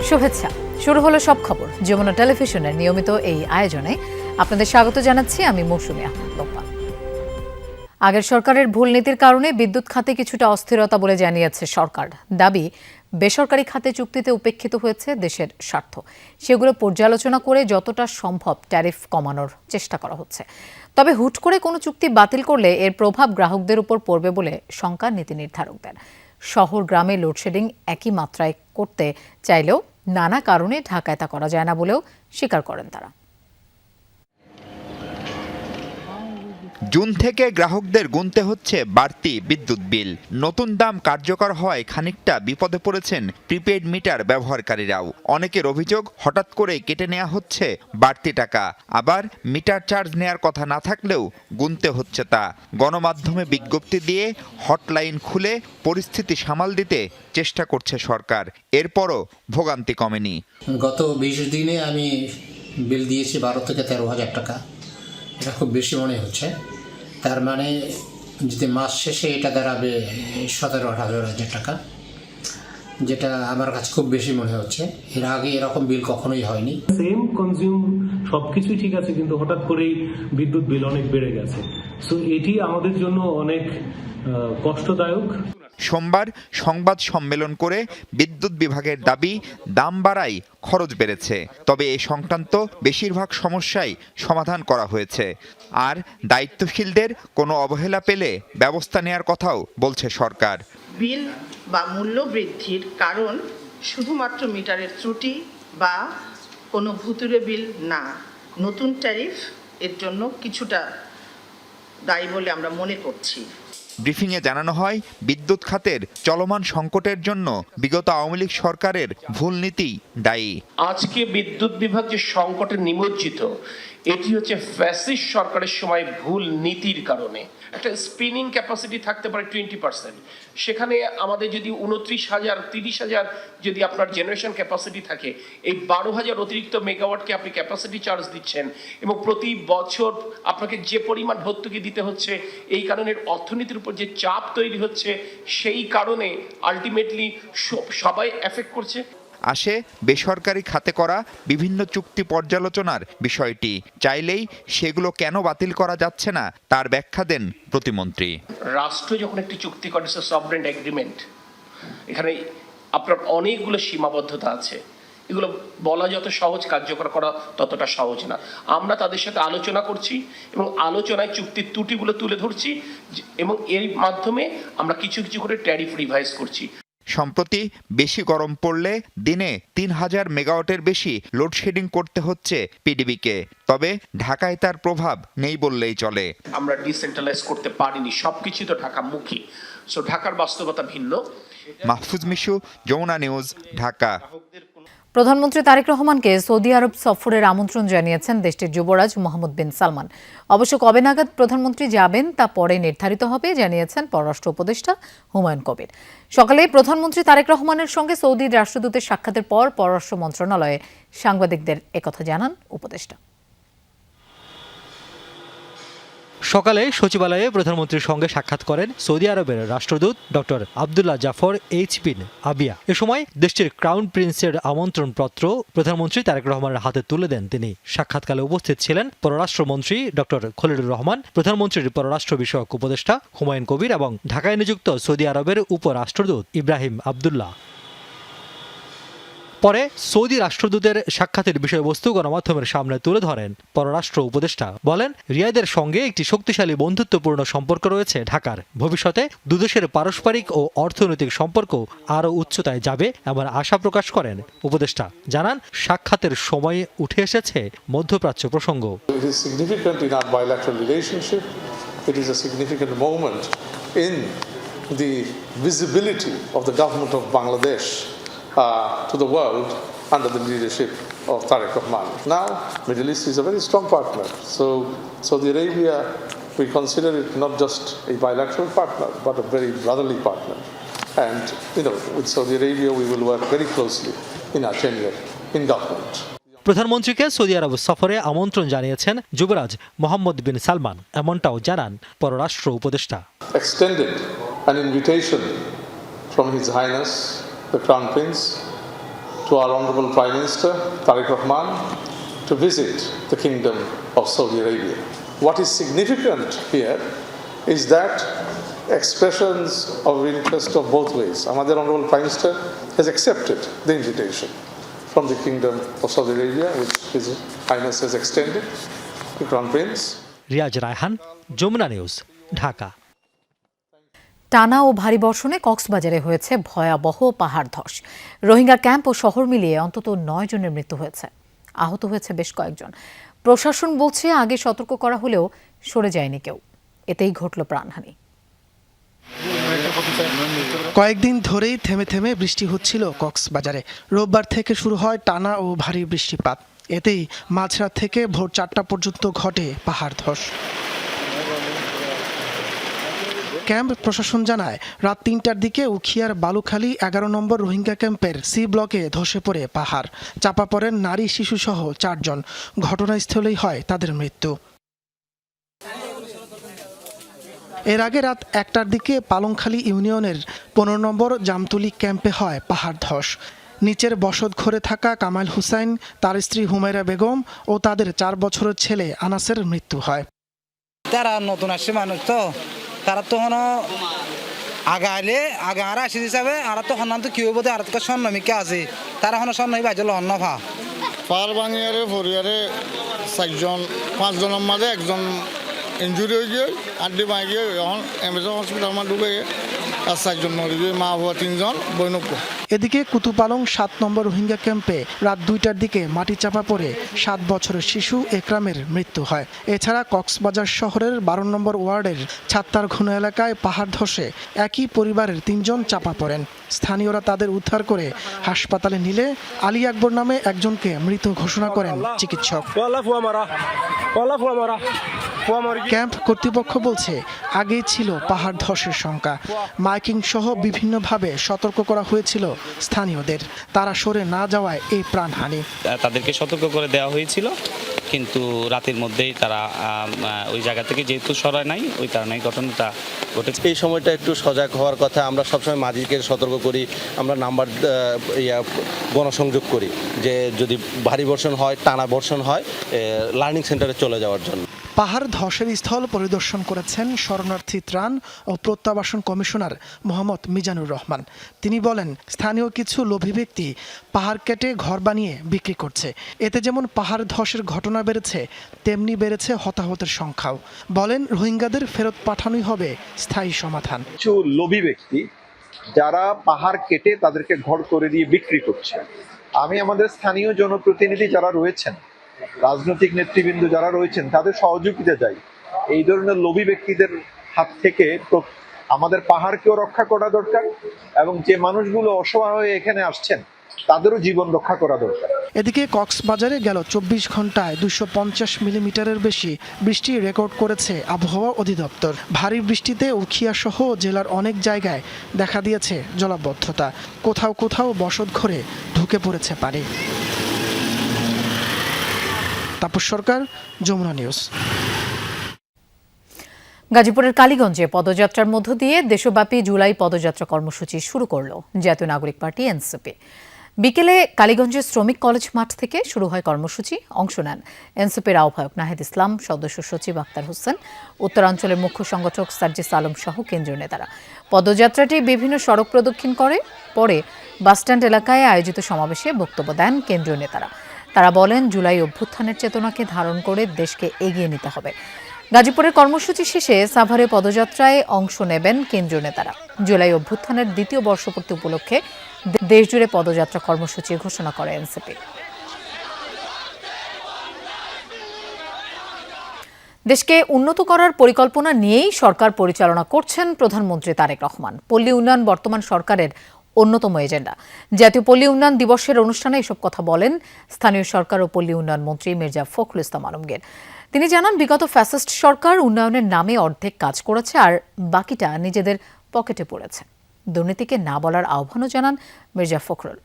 শুভেচ্ছা। শুরু হলো সব খবর যমুনা টেলিভিশনের নিয়মিত এই আয়োজনে আপনাদের স্বাগত জানাচ্ছি আমি মৌসুমী আহমেদ লোপা। আগের সরকারের ভুল নীতির কারণে বিদ্যুৎ খাতে কিছুটা অস্থিরতা বলে জানিয়েছে সরকার। দাবি, বেসরকারি খাতে চুক্তিতে উপেক্ষিত হয়েছে দেশের স্বার্থ। সেগুলো পর্যালোচনা করে যতটা সম্ভব ট্যারিফ কমানোর চেষ্টা করা হচ্ছে। তবে হুট করে কোনো চুক্তি বাতিল করলে এর প্রভাব গ্রাহকদের উপর পড়বে বলে শঙ্কা নীতি নির্ধারকদের। শহর গ্রামে লোডশেডিং একই মাত্রায় করতে চাইলেও নানা কারণে ঢাকায় তা করা যায় না বলেও স্বীকার করেন তারা। জুন থেকে গ্রাহকদের গুনতে হচ্ছে বাড়তি বিদ্যুৎ বিল। নতুন দাম কার্যকর হওয়ায় খানিকটা বিপদে পড়েছেন প্রিপেইড মিটার ব্যবহারকারীরাও। অনেকের অভিযোগ, হঠাৎ করে কেটে নেওয়া হচ্ছে বাড়তি টাকা। আবার মিটার চার্জ নেয়ার কথা না থাকলেও গুনতে হচ্ছে তা। গণমাধ্যমে বিজ্ঞপ্তি দিয়ে হটলাইন খুলে পরিস্থিতি সামাল দিতে চেষ্টা করছে সরকার। এরপরও ভোগান্তি কমেনি। গত 20 দিনে আমি বিল দিয়েছি 12 থেকে 13,000 টাকা। এটা খুব বেশি মনে হচ্ছে। তার মানে যদি মাস শেষে এটা দাঁড়াবে 17,000 টাকা, যেটা আমার কাছে খুব বেশি মনে হচ্ছে। এর আগে এরকম বিল কখনোই হয়নি। সেম কনজিউম সবকিছুই ঠিক আছে, কিন্তু হঠাৎ করেই বিদ্যুৎ বিল অনেক বেড়ে গেছে। সো এটি আমাদের জন্য অনেক কষ্টদায়ক। সোমবার সংবাদ সম্মেলন করে বিদ্যুৎ বিভাগের দাবি, দাম বাড়ায় খরচ বেড়েছে। তবে এ সংক্রান্ত বেশিরভাগ সমস্যাই সমাধান করা হয়েছে। আর দায়িত্বশীলদের কোনো অবহেলা পেলে ব্যবস্থা নেয়ার কথাও বলছে সরকার। বিল বা মূল্য বৃদ্ধির কারণ শুধুমাত্র মিটারের ত্রুটি বা কোনো ভুতুড়ে বিল না, নতুন ট্যারিফ এর জন্য কিছুটা দায়ী বলে আমরা মনে করছি। ব্রিফিংয়ে জানানো হয়, বিদ্যুৎ খাতের চলমান সংকটের জন্য বিগত আওয়ামী লীগ সরকারের ভুল নীতি দায়ী। আজকে বিদ্যুৎ বিভাগ যে সংকটে নিমজ্জিত, এটি হচ্ছে ফ্যাসিস্ট সরকারের সময় ভুল নীতির কারণে। একটা স্পিনিং ক্যাপাসিটি থাকতে পারে 20%, সেখানে আমাদের যদি 29,000 30,000 যদি আপনার জেনারেশন ক্যাপাসিটি থাকে, এই 12,000 অতিরিক্ত মেগাওয়াটকে আপনি ক্যাপাসিটি চার্জ দিচ্ছেন এবং প্রতি বছর আপনাকে যে পরিমাণ ভর্তুকি দিতে হচ্ছে, এই কারণে অর্থনীতির উপর যে চাপ তৈরি হচ্ছে, সেই কারণে আলটিমেটলি সবাই এফেক্ট করছে। আসে বেসরকারি খাতে করা বিভিন্ন চুক্তি পর্যালোচনার বিষয়টি। চাইলেই সেগুলো কেন বাতিল করা যাচ্ছে না তার ব্যাখ্যা দেন প্রতিমন্ত্রী। রাষ্ট্র যখন একটি চুক্তি করে, সভরেন এগ্রিমেন্ট, এখানে আপনার অনেকগুলো সীমাবদ্ধতা আছে। এগুলো বলা যত সহজ, কার্যকর করা ততটা সহজ না। আমরা তাদের সাথে আলোচনা করছি এবং আলোচনায় চুক্তির ত্রুটিগুলো তুলে ধরছি এবং এর মাধ্যমে আমরা কিছু কিছু করে ট্যারিফ রিভাইজ করছি। সম্প্রতি বেশি গরম পড়লে দিনে 3,000 মেগাওয়াটের বেশি লোডশেডিং করতে হচ্ছে পিডিবিকে। তবে ঢাকায় তার প্রভাব নেই বললেই চলে। আমরা ডিসেন্ট্রালাইজ করতে পারিনি, সবকিছু তো ঢাকামুখী। সো ঢাকার বাস্তবতা ভিন্ন। মাহফুজ মিশু, যমুনা নিউজ, ঢাকা। প্রধানমন্ত্রী তারেক রহমানকে সৌদি আরব সফরের আমন্ত্রণ জানিয়েছেন দেশটির যুবরাজ মোহাম্মদ বিন সালমান। অবশ্য কবে নাগাদ প্রধানমন্ত্রী যাবেন তা পরে নির্ধারিত হবে জানিয়েছেন পররাষ্ট্র উপদেষ্টা হুমায়ুন কবির। সকালে প্রধানমন্ত্রী তারেক রহমানের সঙ্গে সৌদি রাষ্ট্রদূতের সাক্ষাতের পর পররাষ্ট্র মন্ত্রণালয়ে সাংবাদিকদের একথা জানান উপদেষ্টা। সকালে সচিবালয়ে প্রধানমন্ত্রীর সঙ্গে সাক্ষাৎ করেন সৌদি আরবের রাষ্ট্রদূত ডক্টর আবদুল্লাহ জাফর এইচ বিন আবিয়া। এ সময় দেশটির ক্রাউন প্রিন্সের আমন্ত্রণপত্র প্রধানমন্ত্রী তারেক রহমানের হাতে তুলে দেন তিনি। সাক্ষাৎকালে উপস্থিত ছিলেন পররাষ্ট্রমন্ত্রী ডক্টর খলিলুর রহমান, প্রধানমন্ত্রীর পররাষ্ট্র বিষয়ক উপদেষ্টা হুমায়ুন কবির এবং ঢাকায় নিযুক্ত সৌদি আরবের উপরাষ্ট্রদূত ইব্রাহিম আবদুল্লাহ। পরে সৌদি রাষ্ট্রদূতের সাক্ষাতের বিষয়বস্তু গণমাধ্যমের সামনে তুলে ধরেন পররাষ্ট্র উপদেষ্টা। বলেন, রিয়াদের সঙ্গে একটি শক্তিশালী বন্ধুত্বপূর্ণ সম্পর্ক রয়েছে ঢাকার। ভবিষ্যতে দুদেশের পারস্পরিক ও অর্থনৈতিক সম্পর্ক আরও উচ্চতায় যাবে এমন আশা প্রকাশ করেন উপদেষ্টা। জানান, সাক্ষাতের সময়ে উঠে এসেছে মধ্যপ্রাচ্য প্রসঙ্গ। To the world under the leadership of Tariq Rahman. Now, Middle East is a very strong partner. So Saudi Arabia, we consider it not just a bilateral partner, but a very brotherly partner. And, with Saudi Arabia, we will work very closely in our tenure in government. প্রধানমন্ত্রীকে Saudi আরব সফরে আমন্ত্রণ জানিয়েছেন যুবরাজ মোহাম্মদ বিন সালমান, এমনটাও জানান পররাষ্ট্র উপদেষ্টা। Extended an invitation from His Highness the Crown Prince to our Honorable Prime Minister, Tariq Rahman, to visit the Kingdom of Saudi Arabia. What is significant here is that expressions of interest of both ways. Our Honorable Prime Minister has accepted the invitation from the Kingdom of Saudi Arabia, which His Highness has extended to Crown Prince. Riaz Raihan, Jamuna news, Dhaka. টানা ও ভারী বর্ষণে কক্সবাজারে হয়েছে ভয়াবহ পাহাড় ধস। Rohingya camp ও শহর মিলিয়ে অন্তত 9 জনের মৃত্যু হয়েছে, আহত হয়েছে বেশ কয়েকজন। প্রশাসন বলছে আগে সতর্ক করা হলেও সরে যায়নি কেউ, এতেই ঘটল প্রাণহানি। কয়েকদিন ধরেই থেমে থেমে বৃষ্টি হচ্ছিল কক্সবাজারে। রোববার থেকে শুরু হয় টানা ও ভারী বৃষ্টিপাত। এতেই মাঝরাত থেকে ভোর 4টা পর্যন্ত ঘটে পাহাড় ধস। ক্যাম্প প্রশাসন জানায়, রাত 3টার দিকে উখিয়ার বালুখালী 11 নম্বর রোহিঙ্গা ক্যাম্পের সি ব্লকে ধসে পড়ে পাহাড়। চাপা পড়েন নারী শিশুসহ 4 জন। ঘটনাস্থলেই হয় তাদের মৃত্যু। এর আগে রাত 1টার দিকে পালংখালী ইউনিয়নের 15 নম্বর জামতুলি ক্যাম্পে হয় পাহাড় ধস। নিচের বসতঘরে থাকা কামাল হুসাইন, তার স্ত্রী হুমায়রা বেগম ও তাদের 4 বছরের ছেলে আনাসের মৃত্যু হয়। তারা নতুন আসছে মানুষ, তো তারা তখন আগে আইলে আগে আর আসি হিসাবে আর তখন তো কি হইব, আর তো স্বর্ণমিকে আছে, তারা এখন স্বর্ণমি বাজল অন্য ভা পার ভাঙিয়ারে পরিবারে 4 জন, 5 জনের মাঝে একজন ইঞ্জুরি হয়ে গিয়ে আড্ডি ভাঙি গিয়ে এখন এমএস হসপিটাল আমার ঢুকে আর 4 জন মরে গিয়ে, মা বাবা 3 জন, বৈনব্য। এদিকে কুতুপালং 7 নম্বর রোহিঙ্গা ক্যাম্পে রাত 2টার দিকে মাটি চাপা পড়ে 7 বছরের শিশু একরামের মৃত্যু হয়। এছাড়া কক্সবাজার শহরের 12 নম্বর ওয়ার্ডের ছাত্তার ঘন এলাকায় পাহাড় ধসে একই পরিবারের 3 জন চাপা পড়েন। স্থানীয়রা তাদের উদ্ধার করে হাসপাতালে নিলে আলী আকবর নামে একজনকে মৃত ঘোষণা করেন চিকিৎসক। ক্যাম্প কর্তৃপক্ষ বলছে, আগেই ছিল পাহাড় ধসের শঙ্কা। মাইকিং সহ বিভিন্নভাবে সতর্ক করা হয়েছিল স্থানীয়দের, তারা সরে না যাওয়ায় এই প্রাণহানি। তাদেরকে সতর্ক করে দেওয়া হয়েছিল, কিন্তু রাতের মধ্যেই তারা ওই জায়গা থেকে যেহেতু সরায় নাই, ওই কারণেই ঘটনাটা ঘটেছে। এই সময়টা একটু সজাগ হওয়ার কথা। আমরা সবসময় মাঝিকে সতর্ক করি, আমরা নাম্বার গণসংযোগ করি যে যদি ভারী বর্ষণ হয়, টানা বর্ষণ হয়, লার্নিং সেন্টারে চলে যাওয়ার জন্য। পাহাড় ধসের স্থল পরিদর্শন করেছেন শরণার্থী ত্রাণ ও প্রত্যাবাসন কমিশনার মোহাম্মদ মিজানুর রহমান। তিনি বলেন, স্থানীয় কিছু লোভী ব্যক্তি পাহাড় কেটে ঘর বানিয়ে বিক্রি করছে। এতে যেমন পাহাড় ধসের ঘটনা বেড়েছে, তেমনি বেড়েছে হতাহতের সংখ্যাও। বলেন, রোহিঙ্গাদের ফেরত পাঠানোই হবে স্থায়ী সমাধান। কিছু লোভী ব্যক্তি যারা পাহাড় কেটে তাদেরকে ঘর করে দিয়ে বিক্রি করছে, আমি আমাদের স্থানীয় জনপ্রতিনিধি যারা রয়েছেন, রাজনৈতিক নেতৃবৃন্দ যারা রয়েছেন, তাদের সহযোগিতা চাই। এই ধরনের লোভী ব্যক্তিদের হাত থেকে আমাদের পাহাড়কেও রক্ষা করা দরকার, এবং যে মানুষগুলো অসহায় হয়ে এখানে আসছেন তাদেরও জীবন রক্ষা করা দরকার। এদিকে কক্সবাজারে গেল 24 ঘন্টায় 250 মিলিমিটারের বেশি বৃষ্টি রেকর্ড করেছে আবহাওয়া অধিদপ্তর। ভারী বৃষ্টিতে উখিয়া সহ জেলার অনেক জায়গায় দেখা দিয়েছে জলাবদ্ধতা। কোথাও কোথাও বসতঘরে ঢুকে পড়েছে পানি। তাপস সরকার, যমুনা নিউজ। গাজীপুরের কালীগঞ্জে পদযাত্রার মধ্য দিয়ে দেশব্যাপী জুলাই পদযাত্রা কর্মসূচি শুরু করল জাতীয় নাগরিক পার্টি এনসিপি। বিকেলে কালীগঞ্জের শ্রমিক কলেজ মাঠ থেকে শুরু হয় কর্মসূচি। অংশ নেন এনসিপির আহ্বায়ক নাহিদ ইসলাম, সদস্য সচিব আক্তার হোসেন, উত্তরাঞ্চলের মুখ্য সংগঠক সার্জিস আলম সহ কেন্দ্রীয় নেতারা। পদযাত্রাটি বিভিন্ন সড়ক প্রদক্ষিণ করে পরে বাসস্ট্যান্ড এলাকায় আয়োজিত সমাবেশে বক্তব্য দেন কেন্দ্রীয় নেতারা। তারা বলেন, জুলাই অভ্যুত্থানের চেতনাকে ধারণ করে দেশকে এগিয়ে নিতে হবে। গাজীপুরের কর্মসূচি শেষে সাভারে পদযাত্রায় অংশ নেবেন কেন্দ্রীয় নেতারা। জুলাই অভ্যুত্থানের 2য় বর্ষপূর্তি উপলক্ষে দেশজুড়ে পদযাত্রা কর্মসূচির ঘোষণা করে এনসিপি। দেশকে উন্নত করার পরিকল্পনা নিয়েই সরকার পরিচালনা করছেন প্রধানমন্ত্রী তারেক রহমান। পল্লী উন্নয়ন বর্তমান সরকারের অন্যতম এজেন্ডা। জাতীয় পল্লী উন্নয়ন দিবসের অনুষ্ঠানে এসব কথা বলেন স্থানীয় সরকার ও পল্লী উন্নয়ন মন্ত্রী মির্জা ফখরুল ইসলাম আলমগীর। তিনি জানান, বিগত ফ্যাসিস্ট সরকার উন্নয়নের নামে অর্ধেক কাজ করেছে আর বাকিটা নিজেদের পকেটে পড়েছে। দুর্নীতিকে না বলার আহ্বানও জানান মির্জা ফখরুল।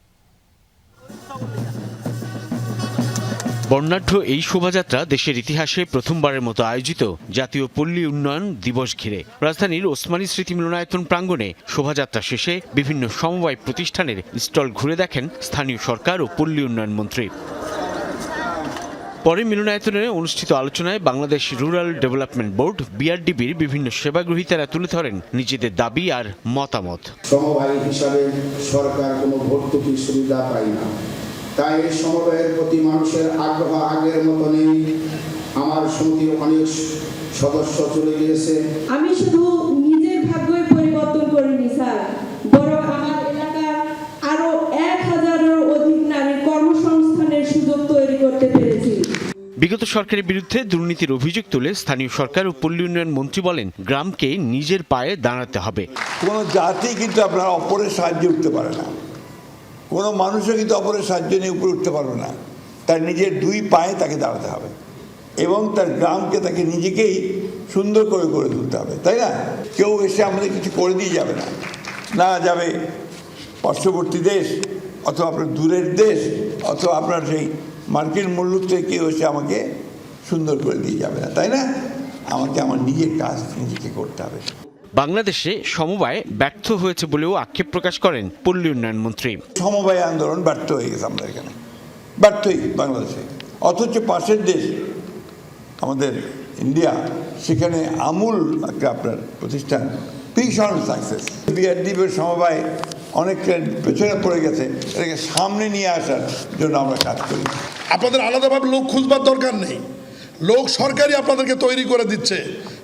বর্ণাঢ্য এই শোভাযাত্রা দেশের ইতিহাসে প্রথমবারের মতো আয়োজিত জাতীয় পল্লী উন্নয়ন দিবস ঘিরে। রাজধানীর ওসমানী স্মৃতি মিলনায়তন প্রাঙ্গণে শোভাযাত্রা শেষে বিভিন্ন সমবায় প্রতিষ্ঠানের স্টল ঘুরে দেখেন স্থানীয় সরকার ও পল্লী উন্নয়ন মন্ত্রী। পরে মিলনায়তনে অনুষ্ঠিত আলোচনায় বাংলাদেশ রুরাল ডেভেলপমেন্ট বোর্ড বিআরডিবির বিভিন্ন সেবাগ্রহীতারা তুলে ধরেন নিজেদের দাবি আর মতামত। সমবায় হিসাবে সরকার কোনো ভর্তুকি সুবিধা পায় না, তাই এই সমবায়ের প্রতি মানুষের আগ্রহ আগের মতো নেই। আমার সমিতির অনেক সদস্য চলে গিয়েছে। আমি শুধু নিজের ভাগ্যের পরিবর্তন করিনি স্যার, বরং আমার এলাকার আরো 1000-এরও অধিক নারীর কর্মসংস্থানের সুযোগ তৈরি করতে পেরেছি। বিগত সরকারের বিরুদ্ধে দুর্নীতির অভিযোগ তুলে স্থানীয় সরকার ও পল্লী উন্নয়ন মন্ত্রী বলেন, গ্রামকে নিজের পায়ে দাঁড়াতে হবে। কোনো জাতি কিন্তু আপনার অপরের সাহায্যে উঠতে পারে না, কোনো মানুষও কিন্তু অপরের সাহায্য নিয়ে উপরে উঠতে পারবে না। তার নিজের দুই পায়ে তাকে দাঁড়াতে হবে এবং তার গ্রামকে তাকে নিজেকেই সুন্দর করে গড়ে তুলতে হবে, তাই না? কেউ এসে আমাদের কিছু করে দিয়ে যাবে না, না যাবে পার্শ্ববর্তী দেশ অথবা আপনার দূরের দেশ অথবা আপনার সেই মার্কিন মুল্লুক থেকে কেউ এসে আমাকে সুন্দর করে দিয়ে যাবে না, তাই না? আমাকে আমার নিজের কাজ নিজেকে করতে হবে। বাংলাদেশে সমবায় ব্যর্থ হয়েছে বলেও আক্ষেপ প্রকাশ করেন পল্লী উন্নয়ন মন্ত্রী। সমবায় আন্দোলন ব্যর্থ হয়ে গেছে আমাদের এখানে, ব্যর্থই বাংলাদেশে। অথচ পাশের দেশ আমাদের ইন্ডিয়া, সেখানে আমূল একটা আপনার প্রতিষ্ঠান, ভীষণ সাকসেস। বিআরডিবির সমবায় অনেকটা পেছনে পড়ে গেছে, এটাকে সামনে নিয়ে আসার জন্য আমরা কাজ করি। আপনাদের আলাদাভাবে লোক খুঁজবার দরকার নেই, লোক সরকারই আপনাদেরকে তৈরি করে দিচ্ছে।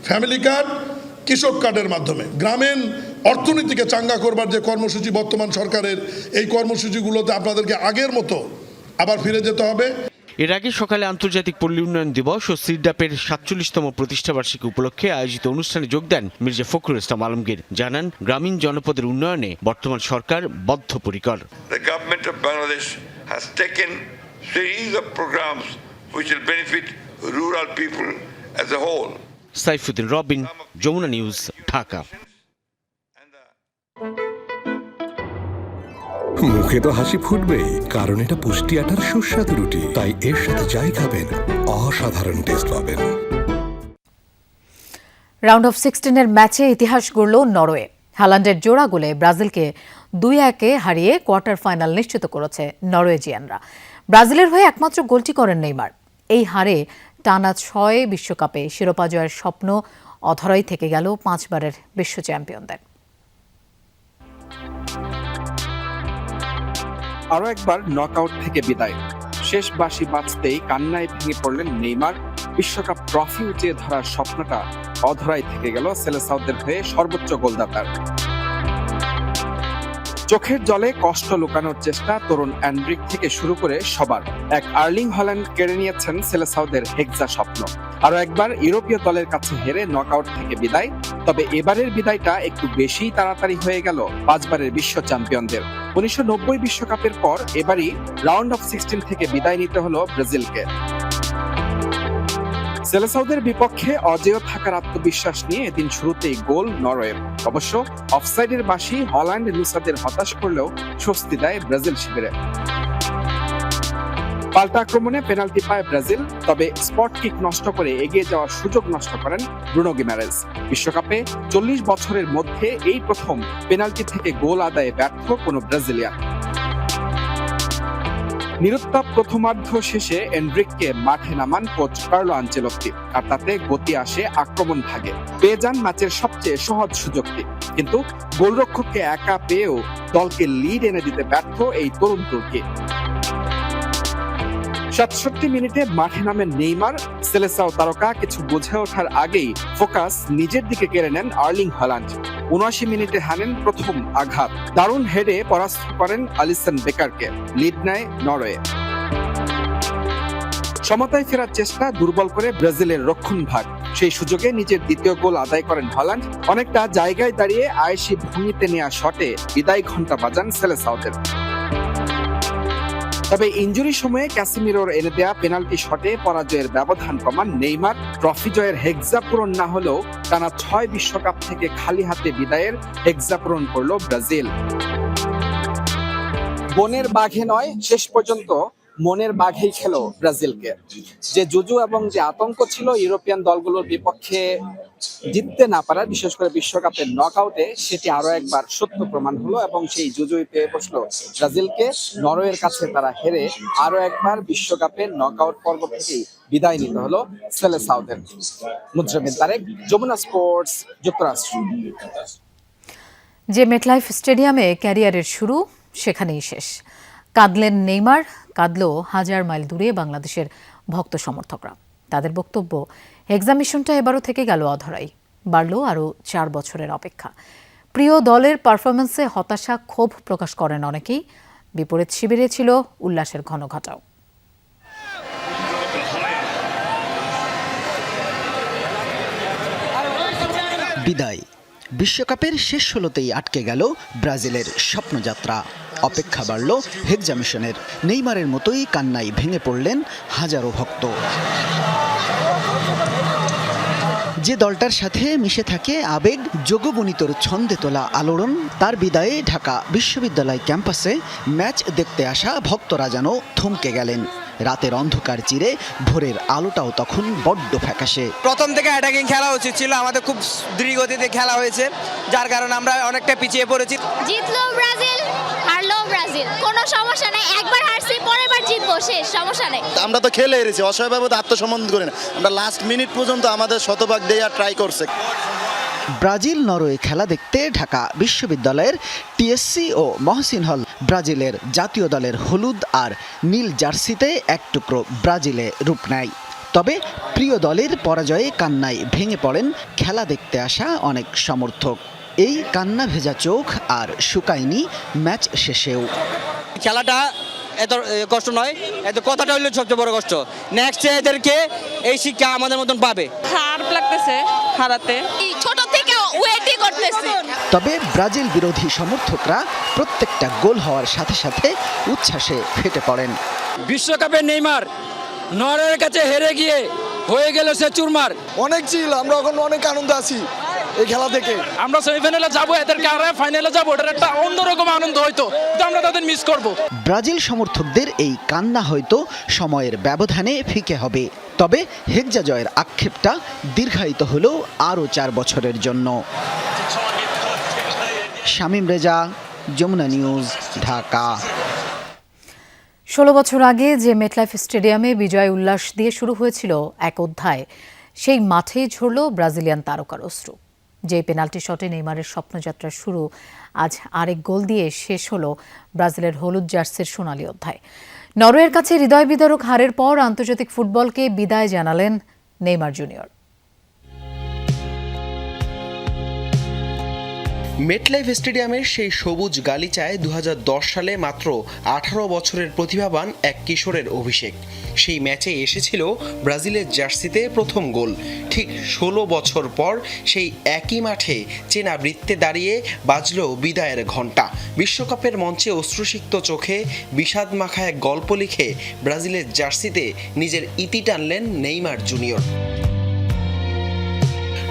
ফ্যামিলি কার্ড, কৃষক কার্ডের মাধ্যমে গ্রামীণ অর্থনীতিকে চাঙ্গা করবার যে কর্মসূচি বর্তমান সরকারের, এই কর্মসূচিগুলোতে আপনাদেরকে আগের মতো আবার ফিরে যেতে হবে। এর আগে সকালে আন্তর্জাতিক পল্লী উন্নয়ন দিবস ও সিডাপের 47তম প্রতিষ্ঠাবার্ষিকী উপলক্ষে আয়োজিত অনুষ্ঠানে যোগ দেন মির্জা ফখরুল ইসলাম আলমগীর। জানান, গ্রামীণ জনপদের উন্নয়নে বর্তমান সরকার বদ্ধপরিকর। The government of Bangladesh has taken series of programs which will benefit rural people as a whole. Saifuddin Robin, Jamuna news, Dhaka. মুখে তো হাসি ফুটবেই, কারণ এটা পুষ্টি আটার সুস্বাদু রুটি, তাই এর সাথে যাই খাবেন অসাধারণ টেস্ট পাবেন। রাউন্ড অফ 16-এর ম্যাচে ইতিহাস গড়ল নরওয়ে। হ্যালান্ডের জোড়া গোলে ব্রাজিলকে 2-1 হারিয়ে কোয়ার্টার ফাইনাল নিশ্চিত করেছে নরওয়েজিয়ানরা। ব্রাজিলের হয়ে একমাত্র গোলটি করেন নেইমার। এই হারে টানা 6 বিশ্বকাপে শিরোপা জয়ের স্বপ্ন অধরাই থেকে গেল 5 বারের বিশ্ব চ্যাম্পিয়নদের। আরও একবার নকআউট থেকে বিদায়, শেষ বাঁশি বাজতেই কান্নায় ভেঙে পড়লেন নেইমার। বিশ্বকাপ ট্রফি উঁচিয়ে ধরার স্বপ্নটা অধরাই থেকে গেল সেলেসাওদের হয়ে সর্বোচ্চ গোলদাতার। চোখের জলে কষ্ট লুকানোর চেষ্টা তরুণ অ্যান্ড্রিক থেকে শুরু করে সবার। এক আর্লিং হল্যান্ড কেড়ে নিয়েছেন সেলেসাওদের হেক্সা স্বপ্ন। আরও একবার ইউরোপীয় দলের কাছে হেরে নকআউট থেকে বিদায়। তবে এবারের বিদায়টা একটু বেশি তাড়াতাড়ি হয়ে গেল 5 বারের বিশ্ব চ্যাম্পিয়নদের। 1990 বিশ্বকাপের পর এবারই রাউন্ড অফ 16 থেকে বিদায় নিতে হলো ব্রাজিলকে। সেলেসাওদের বিপক্ষে অজেয় থাকার আত্মবিশ্বাস নিয়ে এদিন শুরুতেই গোল নরওয়ের। অবশ্য অফসাইডের বাঁশি হল্যান্ড লুসাদের হতাশ করলেও স্বস্তি দেয় ব্রাজিল শিবিরে। পাল্টা আক্রমণে পেনাল্টি পায় ব্রাজিল, তবে স্পট কিক নষ্ট করে এগিয়ে যাওয়ার সুযোগ নষ্ট করেন ব্রুনো গিমারেজ। বিশ্বকাপে 40 বছরের মধ্যে এই প্রথম পেনাল্টি থেকে গোল আদায়ে ব্যর্থ কোনো ব্রাজিলিয়ান। নিরুত্তাপ প্রথমার্ধ শেষে এন্ড্রিককে মাঠে নামান কোচ কার্লো আনচেলত্তি, আর তাতে গতি আসে আক্রমণ ভাগে। পেয়ে যান ম্যাচের সবচেয়ে সহজ সুযোগটি, কিন্তু গোলরক্ষককে একা পেয়েও দলকে লিড এনে দিতে ব্যর্থ এই তরুণ তুর্কি। 67 মিনিটে মাঠে নামেন নেইমার। সেলেসাও তারকা কিছু বুঝে ওঠার আগেই ফোকাস নিজের দিকে কেড়ে নেন আর্লিং হল্যান্ড। 79 মিনিটে হানেন প্রথম আঘাত, দারুণ হেডে পরাস্ত করেন আলিসন বেকারকে। লিড নেয় নরওয়ে। সমতায় ফেরার চেষ্টা দুর্বল করে ব্রাজিলের রক্ষণভাগ। সেই সুযোগে নিজের দ্বিতীয় গোল আদায় করেন হল্যান্ড। অনেকটা জায়গায় দাঁড়িয়ে আয়েশি ভঙ্গিতে নেওয়া শটে বিদায় ঘণ্টা বাজান সেলেসাওদের। তবে ইনজুরি সময়ে ক্যাসিমিরোর এনে দেয়া পেনাল্টি শটে পরাজয়ের ব্যবধান কমান নেইমার। ট্রফি জয়ের হেক্সা পূরণ না হলেও টানা 6 বিশ্বকাপ থেকে খালি হাতে বিদায়ের হেক্সা পূরণ করল ব্রাজিল। বনের বাঘে নয়, শেষ পর্যন্ত মনের বাঘেই খেলো ব্রাজিলকে। যে জুজু এবং যে আতঙ্ক ছিল ইউরোপিয়ান দলগুলোর বিপক্ষে জিততে না পারা, বিশেষ করে বিশ্বকাপের নকআউটে, সেটি আরো একবার সত্য প্রমাণ হলো এবং সেই জুজুই পেয়ে বসলো ব্রাজিলকে। নরওয়ের কাছে তারা হেরে আরো একবার বিশ্বকাপের নকআউট পর্ব থেকেই বিদায় নিতে হলো সেলেসাওদের। মুজরামিন তারেক, যমুনা স্পোর্টস, যুক্তরাষ্ট্র। যে মেটলাইফ স্টেডিয়ামে ক্যারিয়ারের শুরু, সেখানেই শেষ। কাঁদলেন নেইমার, কাঁদলো হাজার মাইল দূরে বাংলাদেশের ভক্ত সমর্থকরা। তাদের বক্তব্য, এক্সামিশনটা এবারও থেকে গেল অধরাই, বাড়ল আরও 4 বছরের অপেক্ষা। প্রিয় দলের পারফরমেন্সে হতাশা, ক্ষোভ প্রকাশ করেন অনেকেই। বিপরীত শিবিরে ছিল উল্লাসের ঘনঘটাও। বিদায়। বিশ্বকাপের শেষ 16তেই আটকে গেল ব্রাজিলের স্বপ্নযাত্রা। অপেক্ষা বাড়ল এক্সামিশনের। নেইমারের মতোই কান্নায় ভেঙে পড়লেন হাজারো ভক্ত। যে দলটার সাথে মিশে থাকে আবেগ, যোগবনিতর ছন্দে তোলা আলোড়ন, তার বিদায়ে ঢাকা বিশ্ববিদ্যালয় ক্যাম্পাসে ম্যাচ দেখতে আসা ভক্তরা যেন থমকে গেলেন। রাতের অন্ধকার চিরে ভোরের আলোটাও তখন বড্ড ফ্যাকাশে। প্রথম থেকে অ্যাটাকিং খেলা উচিত ছিল, আমাদের খুব দ্রুতগতিতে খেলা হয়েছে, যার কারণে আমরা অনেকটা পিছিয়ে পড়েছি। জিতলো ব্রাজিল, হারলো ব্রাজিল, কোনো সমস্যা নাই। একবার হারছি, পরের বার জিতবো, শেষ, সমস্যা নেই। আমরা তো খেলে হেরেছি, অসহায়ভাবে আত্মসমর্পণ করি না। আমরা লাস্ট মিনিট পর্যন্ত আমাদের শতভাগ দেওয়ার ট্রাই করছে। ব্রাজিল নরওয়ে খেলা দেখতে ঢাকা বিশ্ববিদ্যালয়ের টিএসসি ও মহসিন হল ব্রাজিলের জাতীয় দলের হলুদ আর নীল জার্সিতে এক টুকরো ব্রাজিলে রূপ নেয়। তবে প্রিয় দলের পরাজয়ে কান্নায় ভেঙে পড়েন খেলা দেখতে আসা অনেক সমর্থক। এই কান্না ভেজা চোখ আর শুকায়নি ম্যাচ শেষেও। খেলাটা এত কষ্ট নয়, এত কথাটা হইলো সবচেয়ে বড় কষ্ট। নেক্সট এদেরকে এই শিক্ষা আমাদের মতন পাবে। খারাপ লাগতেছে হারাতে, ছোট থেকে ওয়েটই করতেছি। তবে ব্রাজিল বিরোধী সমর্থকরা প্রত্যেকটা গোল হওয়ার সাথে সাথে উচ্ছ্বাসে ফেটে পড়েন। বিশ্বকাপে নেইমার নরওয়ের কাছে হেরে গিয়ে হয়ে গেল সে চুরমার। অনেক চিল, আমরা এখন অনেক আনন্দ আছি এই খেলা থেকে। আমরা সেমিফাইনালে যাবো, এদেরকে আর ফাইনালে যাবো, এটার একটা অন্যরকম আনন্দ হয়তো, কিন্তু আমরা তাদের মিস করব। ব্রাজিল সমর্থকদের এই কান্না হয়তো সময়ের ব্যবধানে ফিকে হবে। তবে হেক্সা জয়ের আক্ষেপটা দীর্ঘায়িত হলো আরও 4 বছরের জন্য। শামীম রেজা, যমুনা নিউজ, ঢাকা। 16 বছর আগে যে মেটলাইফ স্টেডিয়ামে বিজয় উল্লাস দিয়ে শুরু হয়েছিল এক অধ্যায়, সেই মাঠেই ঝরল ব্রাজিলিয়ান তারকার অশ্রু। যে পেনাল্টি শটে নেইমারের স্বপ্নযাত্রার শুরু, আজ আরেক গোল দিয়ে শেষ হলো ব্রাজিলের হলুদ জার্সির সোনালী অধ্যায়। নরওয়ের কাছে হৃদয় বিদারক হারের পর আন্তর্জাতিক ফুটবলকে বিদায় জানালেন নেইমার জুনিয়র। মেটলাইফ স্টেডিয়ামের সেই সবুজ গালিচায় 2010 সালে মাত্র 18 বছরের প্রতিভাবান এক কিশোরের অভিষেক। সেই ম্যাচে এসেছিল ব্রাজিলের জার্সিতে প্রথম গোল। ঠিক 16 বছর পর সেই একই মাঠে চেনা বৃত্তে দাঁড়িয়ে বাজল বিদায়ের ঘণ্টা। বিশ্বকাপের মঞ্চে অশ্রুসিক্ত চোখে বিষাদ মাখা এক গল্প লিখে ব্রাজিলের জার্সিতে নিজের ইতি টানলেন নেইমার জুনিয়র।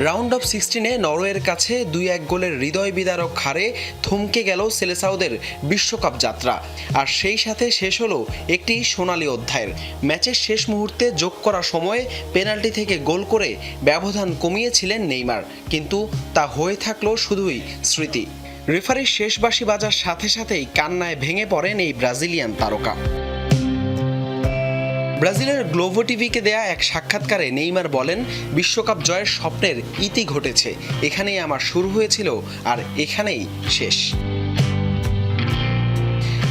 রাউন্ড অফ 16-এ নরওয়ের কাছে 2-1 গোলের হৃদয় বিদারক হারে থমকে গেল সেলেসাওদের বিশ্বকাপ যাত্রা। আর সেই সাথে শেষ হলো একটি সোনালী অধ্যায়ের। ম্যাচের শেষ মুহূর্তে যোগ করা সময়ে পেনাল্টি থেকে গোল করে ব্যবধান কমিয়েছিলেন নেইমার, কিন্তু তা হয়ে থাকলো শুধুই স্মৃতি। রেফারির শেষ বাঁশি বাজার সাথে সাথেই কান্নায় ভেঙে পড়েন এই ব্রাজিলিয়ান তারকা। ব্রাজিলের গ্লোভো টিভিকে দেয়া এক সাক্ষাৎকারে নেইমার বলেন, বিশ্বকাপ জয়ের স্বপ্নের ইতি ঘটেছে। এখানেই আমার শুরু হয়েছিল আর এখানেই শেষ।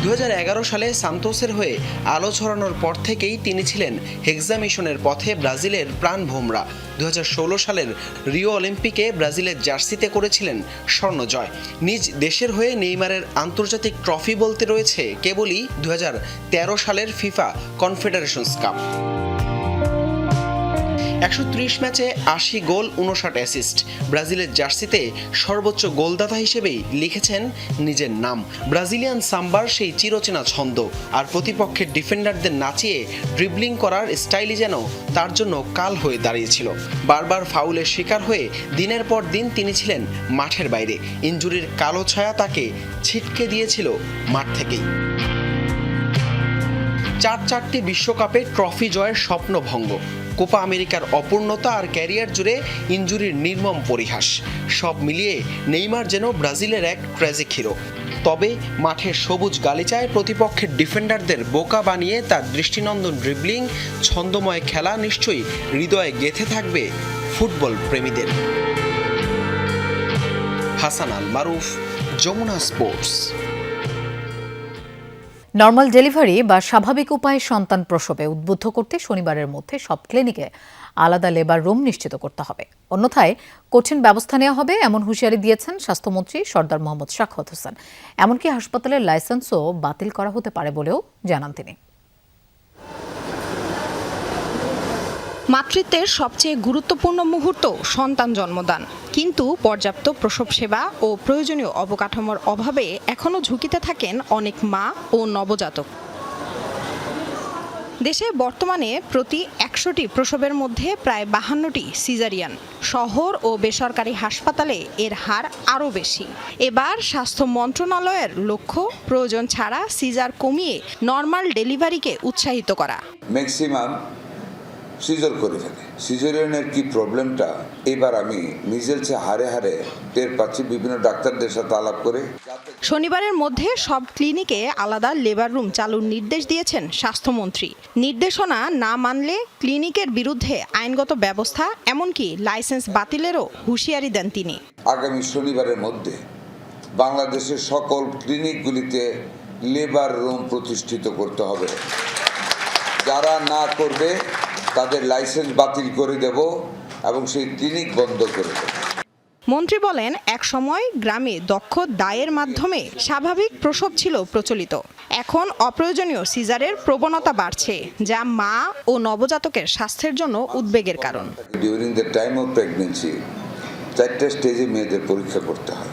2011 সালে সান্তোসের হয়ে আলো ছড়ানোর পর থেকেই তিনি ছিলেন হেক্সা মিশনের পথে ব্রাজিলের প্রাণভোমরা। 2016 সালের রিও অলিম্পিকে ব্রাজিলের জার্সিতে করেছিলেন স্বর্ণজয়। নিজ দেশের হয়ে নেইমারের আন্তর্জাতিক ট্রফি বলতে রয়েছে কেবলই 2013 সালের ফিফা কনফেডারেশনস কাপ। 130 ম্যাচে 80 গোল, 59 অ্যাসিস্ট। ব্রাজিলের জার্সিতে সর্বোচ্চ গোলদাতা হিসেবেই লিখেছেন নিজের নাম। ব্রাজিলিয়ান সাম্বার সেই চিরচেনা ছন্দ, আর প্রতিপক্ষের ডিফেন্ডারদের নাচিয়ে ড্রিবলিং করার স্টাইলই যেন তার জন্য কাল হয়ে দাঁড়িয়েছিল। বারবার ফাউলের শিকার হয়ে দিনের পর দিন তিনি ছিলেন মাঠের বাইরে। ইনজুরির কালো ছায়া তাকে ছিটকে দিয়েছিল মাঠ থেকেই। চারটি বিশ্বকাপে ট্রফি জয়ের স্বপ্নভঙ্গ, কোপা আমেরিকার অপূর্ণতা আর ক্যারিয়ার জুড়ে ইনজুরির নির্মম পরিহাস, সব মিলিয়ে নেইমার যেন ব্রাজিলের এক ট্র্যাজিক হিরো। তবে মাঠের সবুজ গালিচায় প্রতিপক্ষের ডিফেন্ডারদের বোকা বানিয়ে তার দৃষ্টিনন্দন ড্রিবলিং, ছন্দময় খেলা নিশ্চয়ই হৃদয়ে গেঁথে থাকবে ফুটবল প্রেমীদের। হাসান আল মারুফ, যমুনা স্পোর্টস। নর্মাল ডেলিভারি বা স্বাভাবিক উপায়ে সন্তান প্রসবে উদ্বুদ্ধ করতে শনিবারের মধ্যে সব ক্লিনিকে আলাদা লেবার রুম নিশ্চিত করতে হবে, অন্যথায় কঠিন ব্যবস্থা নেওয়া হবে এমন হুঁশিয়ারি দিয়েছেন স্বাস্থ্যমন্ত্রী সর্দার মোহাম্মদ শাখাওয়াত হোসেন। এমনকি হাসপাতালের লাইসেন্সও বাতিল করা হতে পারে বলেও জানান তিনি। মাতৃত্বের সবচেয়ে গুরুত্বপূর্ণ মুহূর্ত সন্তান জন্মদান, কিন্তু পর্যাপ্ত প্রসব সেবা ও প্রয়োজনীয় অবকাঠামোর অভাবে এখনও ঝুঁকিতে থাকেন অনেক মা ও নবজাতক। দেশে বর্তমানে প্রতি ১০০টি প্রসবের মধ্যে প্রায় ৫২টি সিজারিয়ান। শহর ও বেসরকারি হাসপাতালে এর হার আরও বেশি। এবার স্বাস্থ্য মন্ত্রণালয়ের লক্ষ্য প্রয়োজন ছাড়া সিজার কমিয়ে নর্মাল ডেলিভারিকে উৎসাহিত করা। ম্যাক্সিমাম সিজার করে ফেলে। সিজারিয়ানের কি প্রবলেমটা এবার আমি নিজের চেয়ে হারে হারে টের পাচ্ছি বিভিন্ন ডাক্তারদের সাথে আলাপ করে। শনিবারের মধ্যে সব ক্লিনিকে আলাদা লেবার রুম চালুর নির্দেশ দিয়েছেন স্বাস্থ্যমন্ত্রী। নির্দেশনা না মানলে ক্লিনিকের বিরুদ্ধে আইনগত ব্যবস্থা, এমনকি লাইসেন্স বাতিলেরও হুঁশিয়ারি দেন তিনি। আগামী শনিবারের মধ্যে বাংলাদেশের সকল ক্লিনিকগুলিতে লেবার রুম প্রতিষ্ঠিত করতে হবে। যারা না করবে তাদের লাইসেন্স বাতিল করে দেব এবং সেই ক্লিনিক বন্ধ করে দেব। মন্ত্রী বলেন, এক সময় গ্রামে দক্ষ দায়ের মাধ্যমে স্বাভাবিক প্রসব ছিল প্রচলিত। এখন অপ্রয়োজনীয় সিজারের প্রবণতা বাড়ছে, যা মা ও নবজাতকের স্বাস্থ্যের জন্য উদ্বেগের কারণ। During the time of pregnancy 4টা স্টেজে মেয়েদের পরীক্ষা করতে হয়।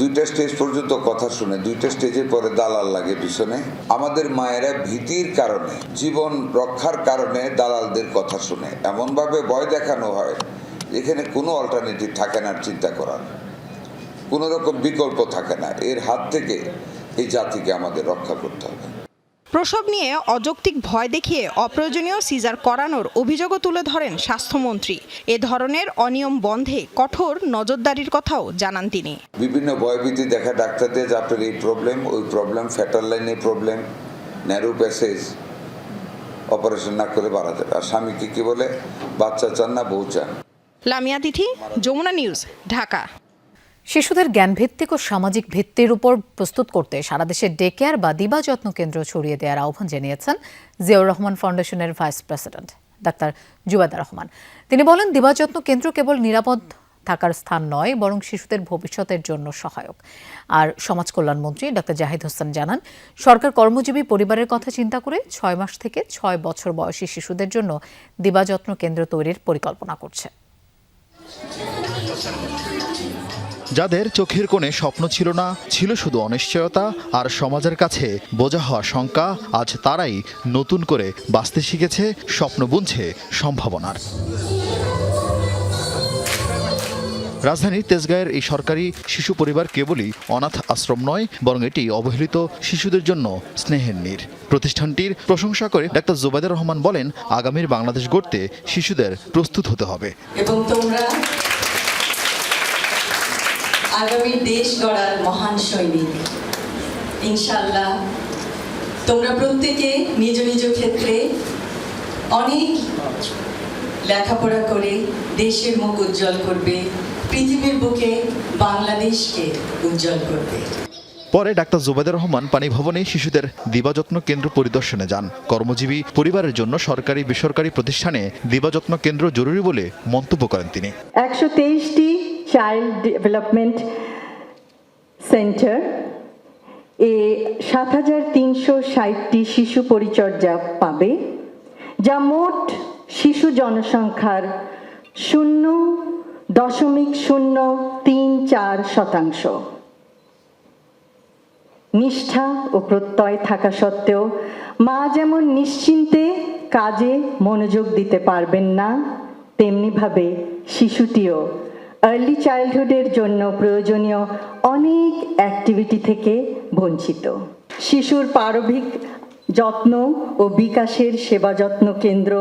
2টা স্টেজ পর্যন্ত কথা শুনে 2টা স্টেজের পরে দালাল লাগে পিছনে। আমাদের মায়েরা ভীতির কারণে, জীবন রক্ষার কারণে দালালদের কথা শুনে এমনভাবে ভয় দেখানো হয় এখানে কোনো অল্টারনেটিভ থাকে না, চিন্তা করার কোনো রকম বিকল্প থাকে না। এর হাত থেকে এই জাতিকে আমাদের রক্ষা করতে হবে। প্রসব নিয়ে অযৌক্তিক ভয় দেখিয়ে অপ্রয়োজনীয় সিজার করানোর অভিযোগও তুলে ধরেন স্বাস্থ্যমন্ত্রী। এ ধরনের অনিয়ম বন্ধে কঠোর নজরদারির কথাও জানান তিনি। বিভিন্ন ভয়ভীতি দেখা ডাক্তারদের যে আপনার এই প্রবলেম, ওই প্রবলেম, ফ্যাটার লাইনে প্রবলেম, ন্যারো প্যাসেজ, অপারেশন না করে বাড়া যাবে। আর স্বামীকে কি বলে, বাচ্চা চান না বউ চান। লামিয়া তিথি, যমুনা নিউজ, ঢাকা। শিশুদের জ্ঞানভিত্তিক ও সামাজিক ভিত্তির উপর প্রস্তুত করতে সারা দেশে ডে কেয়ার বা দিবা যত্ন কেন্দ্র ছড়িয়ে দেওয়ার আহ্বান জানিয়েছেন জিয়াউর রহমান ফাউন্ডেশনের vice president doctor Zubaida Rahman. তিনি বলেন, দিবা যত্ন কেন্দ্র কেবল নিরাপদ থাকার স্থান নয়, বরং শিশুদের ভবিষ্যতের জন্য সহায়ক। আর সমাজ কল্যাণ মন্ত্রী ডাক্তার জাহিদ হোসেন জানান, সরকার কর্মজীবী পরিবারের কথা চিন্তা করে 6 মাস থেকে 6 বছর বয়সী শিশুদের জন্য দিবা যত্ন কেন্দ্র তৈরির পরিকল্পনা করছে। যাদের চোখের কোণে স্বপ্ন ছিল না, ছিল শুধু অনিশ্চয়তা আর সমাজের কাছে বোঝা হওয়া শঙ্কা, আজ তারাই নতুন করে বাঁচতে শিখেছে, স্বপ্ন বুনছে সম্ভাবনার। রাজধানীর তেজগাঁয়ের এই সরকারি শিশু পরিবার কেবলই অনাথ আশ্রম নয়, বরং এটি অবহেলিত শিশুদের জন্য স্নেহের নীড়। প্রতিষ্ঠানটির প্রশংসা করে ডাক্তার জুবাইদা রহমান বলেন, আগামীর বাংলাদেশ গড়তে শিশুদের প্রস্তুত হতে হবে এবং তোমরা আগামী দেশ গড়ার মহান সৈনিক। ইনশাআল্লাহ তোমরা প্রত্যেকে নিজ নিজ ক্ষেত্রে অনেক লেখাপড়া করে দেশের মুখ উজ্জ্বল করবে, পৃথিবীর বুকে বাংলাদেশকে উজ্জ্বল করবে। পরে ডাক্তার জুবাইদা রহমান পানি ভবনে শিশুদের দিবাযত্ন কেন্দ্র পরিদর্শনে যান। কর্মজীবী পরিবারের জন্য সরকারি বেসরকারি প্রতিষ্ঠানে দিবাযত্ন কেন্দ্র জরুরি বলে মন্তব্য করেন তিনি। 123টি চাইল্ড ডেভেলপমেন্ট সেন্টার, 7360টি শিশু পরিচর্যা পাবে, যা মোট শিশু জনসংখ্যার 0.034%। নিষ্ঠা ও প্রত্যয় থাকা সত্ত্বেও মা যেমন নিশ্চিন্তে কাজে মনোযোগ দিতে পারবেন না, তেমনিভাবে শিশুটিও আর্লি চাইল্ডহুডের জন্য প্রয়োজনীয় অনেক অ্যাক্টিভিটি থেকে বঞ্চিত। শিশুর প্রারম্ভিক যত্ন ও বিকাশের সেবা যত্ন কেন্দ্র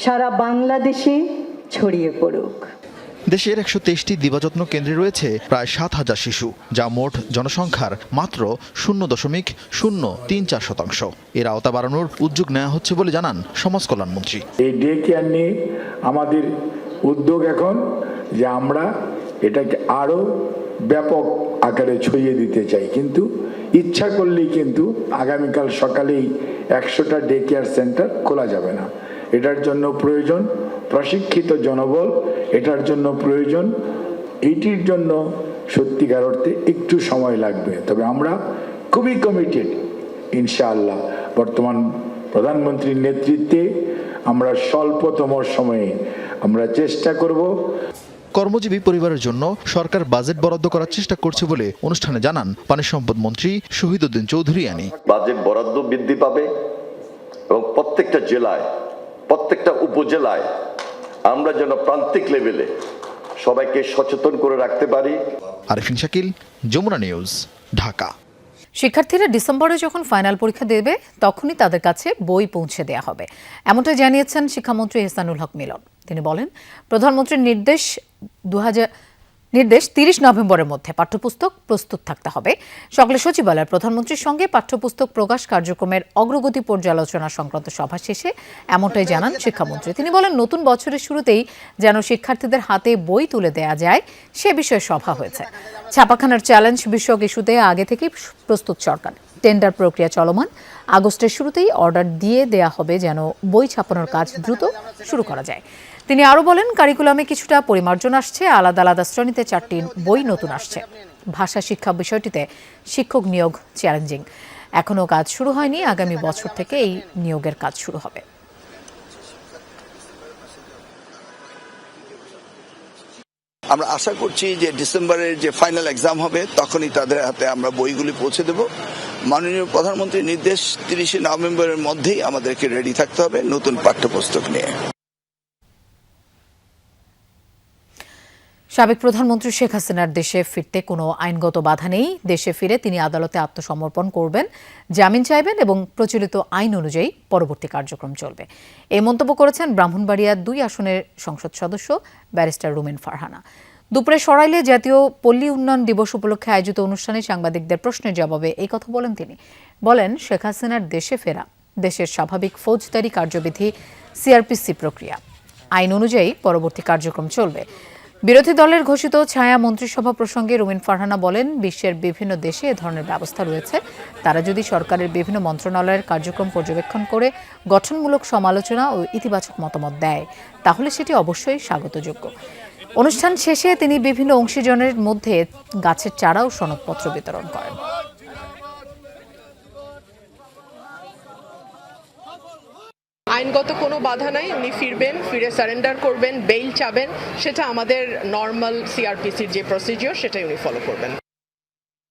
সারা বাংলাদেশে ছড়িয়ে পড়ুক। দেশের ১২৩টি দিবাযত্ন কেন্দ্রে রয়েছে প্রায় ৭,০০০ শিশু, যা মোট জনসংখ্যার মাত্র 0.034%। এর আওতা বাড়ানোর উদ্যোগ নেওয়া হচ্ছে বলে জানান সমাজ কল্যাণমন্ত্রী। এই ডে কেয়ার নিয়ে আমাদের উদ্যোগ এখন যে আমরা এটাকে আরো ব্যাপক আকারে ছড়িয়ে দিতে চাই, কিন্তু ইচ্ছা করলেই কিন্তু আগামীকাল সকালেই 100টা ডে কেয়ার সেন্টার খোলা যাবে না। এটার জন্য প্রয়োজন প্রশিক্ষিত জনবল, এটার জন্য প্রয়োজন, এইটির জন্য সত্যিকার অর্থে একটু সময় লাগবে। তবে আমরা খুবই কমিটেড, ইনশাআল্লাহ বর্তমান প্রধানমন্ত্রীর নেতৃত্বে আমরা স্বল্পতম সময়ে আমরা চেষ্টা করব। কর্মজীবী পরিবারের জন্য সরকার বাজেট বরাদ্দ করার চেষ্টা করছে বলে অনুষ্ঠানে জানান পানি সম্পদ মন্ত্রী শহীদউদ্দিন চৌধুরী আনি। বাজেট বরাদ্দ বৃদ্ধি পাবে এবং প্রত্যেকটা জেলায়, প্রত্যেকটা উপজেলায় আমরা যেন প্রান্তিক লেভেলে সবাইকে সচেতন করে রাখতে পারি। আরিফিন শাকিল, যমুনা নিউজ, ঢাকা। শিক্ষার্থীরা ডিসেম্বরে যখন ফাইনাল পরীক্ষা দেবে তখনই তাদের কাছে বই পৌঁছে দেওয়া হবে, এমনটাই জানিয়েছেন শিক্ষামন্ত্রী এহসানুল হক মিলন। তিনি বলেন, প্রধানমন্ত্রীর নির্দেশ 30 নভেম্বরের মধ্যে পাঠ্যপুস্তক প্রস্তুত থাকতে হবে। সকালে সচিবালয়ে প্রধানমন্ত্রীর সঙ্গে পাঠ্যপুস্তক প্রকাশ কার্যক্রমের অগ্রগতি পর্যালোচনা সংক্রান্ত সভা শেষে এমনটাই জানান শিক্ষামন্ত্রী। তিনি বলেন, নতুন বছরের শুরুতেই যেন শিক্ষার্থীদের হাতে বই তুলে দেওয়া যায় সে বিষয়ে সভা হয়েছে। ছাপাখানার চ্যালেঞ্জ বিষয়ক ইস্যুতে আগে থেকেই প্রস্তুত সরকার। টেন্ডার প্রক্রিয়া চলমান, আগস্টের শুরুতেই অর্ডার দিয়ে দেয়া হবে যেন বই ছাপানোর কাজ দ্রুত শুরু করা যায়। তিনি আরও বলেন, কারিকুলামে কিছুটা পরিমার্জন আসছে, আলাদা আলাদা শ্রেণীতে 4টি বই নতুন আসছে। ভাষা শিক্ষা বিষয়টিতে শিক্ষক নিয়োগ চ্যালেঞ্জিং, এখনও কাজ শুরু হয়নি, আগামী বছর থেকে এই নিয়োগের কাজ শুরু হবে। আমরা আশা করছি যে ডিসেম্বরের যে ফাইনাল এক্সাম হবে তখনই তাদের হাতে আমরা বইগুলি পৌঁছে দেব। মাননীয় প্রধানমন্ত্রীর নির্দেশ 30 নভেম্বরের মধ্যেই আমাদেরকে রেডি থাকতে হবে নতুন পাঠ্যপুস্তক নিয়ে। সাবেক প্রধানমন্ত্রী শেখ হাসিনার দেশে ফিরতে কোনো আইনগত বাধা নেই। দেশে ফিরে তিনি আদালতে আত্মসমর্পণ করবেন, জামিন চাইবেন এবং প্রচলিত আইন অনুযায়ী পরবর্তী কার্যক্রম চলবে। এই মন্তব্য করেছেন ব্রাহ্মণবাড়িয়া 2 আসনের সংসদ সদস্য ব্যারিস্টার রুমিন ফারহানা। দুপুরে সরাইলে জাতীয় পল্লী উন্নয়ন দিবস উপলক্ষে আয়োজিত অনুষ্ঠানে সাংবাদিকদের প্রশ্নের জবাবে এই কথা বলেন তিনি। বলেন, শেখ হাসিনার দেশে ফেরা দেশের স্বাভাবিক ফৌজদারি কার্যবিধি সিআরপিসি প্রক্রিয়া, আইন অনুযায়ী পরবর্তী কার্যক্রম চলবে। বিরোধী দলের ঘোষিত ছায়া মন্ত্রিসভা প্রসঙ্গে রুমিন ফারহানা বলেন, বিশ্বের বিভিন্ন দেশে এ ধরনের ব্যবস্থা রয়েছে। তারা যদি সরকারের বিভিন্ন মন্ত্রণালয়ের কার্যক্রম পর্যবেক্ষণ করে গঠনমূলক সমালোচনা ও ইতিবাচক মতামত দেয় তাহলে সেটি অবশ্যই স্বাগতযোগ্য। অনুষ্ঠান শেষে তিনি বিভিন্ন অংশীজনের মধ্যে গাছের চারা ও সনদপত্র বিতরণ করেন। আইনগত কোনো বাধা নাই, উনি ফিরবেন, ফিরে সারেন্ডার করবেন, বেইল চাবেন, সেটা আমাদের নর্মাল সিআরপিসির যে প্রসিডিওর সেটাই উনি ফলো করবেন।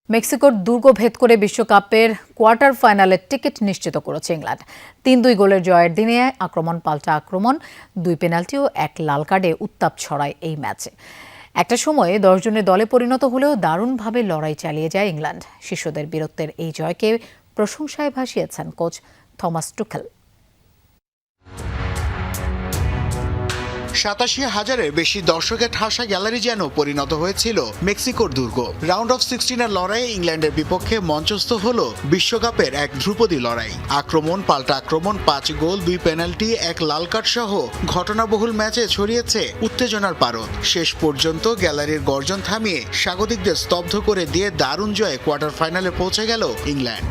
মেক্সিকোর দুর্গ ভেদ করে বিশ্বকাপের কোয়ার্টার ফাইনালের টিকিট নিশ্চিত করেছে ইংল্যান্ড। 3-2 গোলের জয়ের দিনে আক্রমণ পাল্টা আক্রমণ, 2 পেনাল্টি ও 1 লাল কার্ডে উত্তাপ ছড়ায় এই ম্যাচে। একটা সময়ে 10 জনের দলে পরিণত হলেও দারুণভাবে লড়াই চালিয়ে যায় ইংল্যান্ড। শিশুদের বীরত্বের এই জয়কে প্রশংসায় ভাসিয়েছেন কোচ থমাস টুখেল। 87,000-এর বেশি দর্শকের ঠাসা গ্যালারি যেন পরিণত হয়েছিল মেক্সিকোর দুর্গ। রাউন্ড অফ 16-এর লড়াইয়ে ইংল্যান্ডের বিপক্ষে মঞ্চস্থ হলো বিশ্বকাপের এক ধ্রুপদী লড়াই। আক্রমণ পাল্টা আক্রমণ, 5 গোল, 2 পেনাল্টি, 1 লাল কার্ড সহ ঘটনাবহুল ম্যাচে ছড়িয়েছে উত্তেজনার পারদ। শেষ পর্যন্ত গ্যালারির গর্জন থামিয়ে স্বাগতিকদের স্তব্ধ করে দিয়ে দারুণ জয়ে কোয়ার্টার ফাইনালে পৌঁছে গেল ইংল্যান্ড।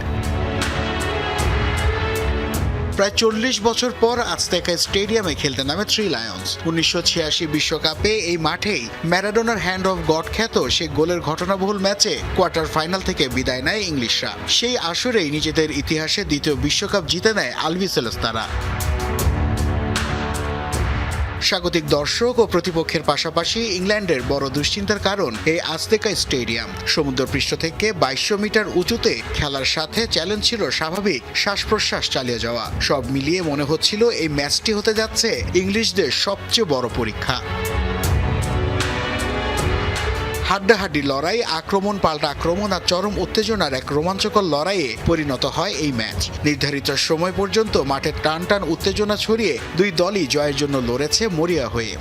প্রায় 40 বছর পর আজতেকা স্টেডিয়ামে খেলতে নামে 3 লায়ন্স। 1986 বিশ্বকাপে এই মাঠেই ম্যারাডোনার হ্যান্ড অফ গড খ্যাত সে গোলের ঘটনাবহুল ম্যাচে কোয়ার্টার ফাইনাল থেকে বিদায় নেয় ইংলিশরা। সেই আসরেই নিজেদের ইতিহাসে দ্বিতীয় বিশ্বকাপ জিতে নেয় আলবিসেলেস্তারা। স্বাগতিক দর্শক ও প্রতিপক্ষের পাশাপাশি ইংল্যান্ডের বড় দুশ্চিন্তার কারণ এই আজতেকা স্টেডিয়াম। সমুদ্রপৃষ্ঠ থেকে 2200 মিটার উঁচুতে খেলার সাথে চ্যালেঞ্জ ছিল স্বাভাবিক শ্বাস প্রশ্বাস চালিয়ে যাওয়া। সব মিলিয়ে মনে হচ্ছিল এই ম্যাচটি হতে যাচ্ছে ইংলিশদের সবচেয়ে বড় পরীক্ষা। হাড্ডাহাড্ডি লড়াই, আক্রমণ পাল্টা আক্রমণ আর চরম উত্তেজনার এক রোমাঞ্চকর লড়াইয়ে পরিণত হয় এই ম্যাচ। নির্ধারিত সময় পর্যন্ত মাঠে টান টান উত্তেজনা ছড়িয়ে দুই দলই জয়ের জন্য লড়েছে মরিয়া হয়ে।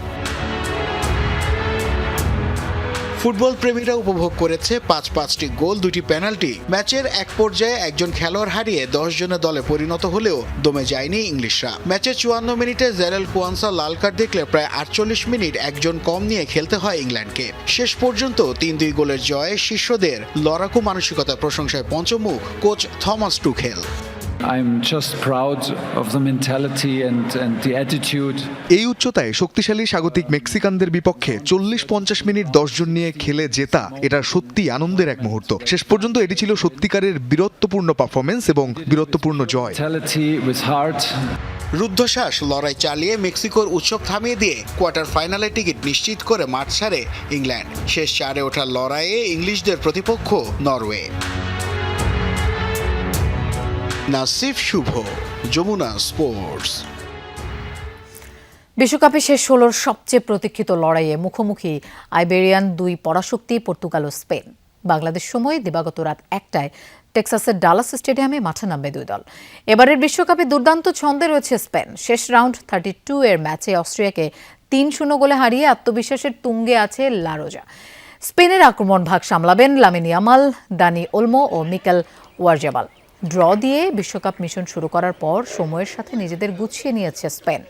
ফুটবল প্রেমীরা উপভোগ করেছে 5-5টি গোল, 2টি পেনাল্টি। ম্যাচের এক পর্যায়ে একজন খেলোয়াড় হারিয়ে 10 জনের দলে পরিণত হলেও দমে যায়নি ইংলিশরা। ম্যাচের 54 মিনিটে জেরেল কোয়ান্সা লাল কার্ড দেখলে প্রায় 48 মিনিট একজন কম নিয়ে খেলতে হয় ইংল্যান্ডকে। শেষ পর্যন্ত 3-2 গোলের জয়ে শিষ্যদের লড়াকু মানসিকতার প্রশংসায় পঞ্চমুখ coach Thomas Tuchel. I'm just proud of the mentality and the attitude. এই উচ্চতায় শক্তিশালী স্বাগতিক মেক্সিকানদের বিপক্ষে 40-50 মিনিট 10 জন নিয়ে খেলে জেতা এটা সত্যি আনন্দের এক মুহূর্ত। শেষ পর্যন্ত এটি ছিল সত্যিকারের বীরত্বপূর্ণ পারফরমেন্স এবং বীরত্বপূর্ণ জয়। রুদ্ধশ্বাস লড়াই চালিয়ে মেক্সিকোর উৎসব থামিয়ে দিয়ে কোয়ার্টার ফাইনালে টিকিট নিশ্চিত করে মাঠ ছাড়ে ইংল্যান্ড। শেষ 4-এ ওঠার লড়াইয়ে ইংলিশদের প্রতিপক্ষ নরওয়ে। নাসিফ শুভ, যমুনা স্পোর্টস। বিশ্বকাপে শেষ 16-র সবচেয়ে প্রতীক্ষিত লড়াইয়ে মুখোমুখি আইবেরিয়ান 2 পরাশক্তি পর্তুগাল ও স্পেন। বাংলাদেশ সময় দিবাগত রাত 1টায় টেক্সাসের ডালাস স্টেডিয়ামে মাঠে নামবে দুই দল। এবারের বিশ্বকাপে দুর্দান্ত ছন্দে রয়েছে স্পেন। শেষ রাউন্ড 32 এর ম্যাচে অস্ট্রিয়াকে 3-0 গোলে হারিয়ে আত্মবিশ্বাসের তুঙ্গে আছে লা রোজা। স্পেনের আক্রমণ ভাগ সামলাবেন লামিন ইয়ামাল, দানি ওলমো ও মিকেল ওয়ারজাবাল। ড্র দিয়ে বিশ্বকাপ মিশন শুরু করার পর সময়ের সাথে নিজেদের গুছিয়ে নিয়েছে স্পেন।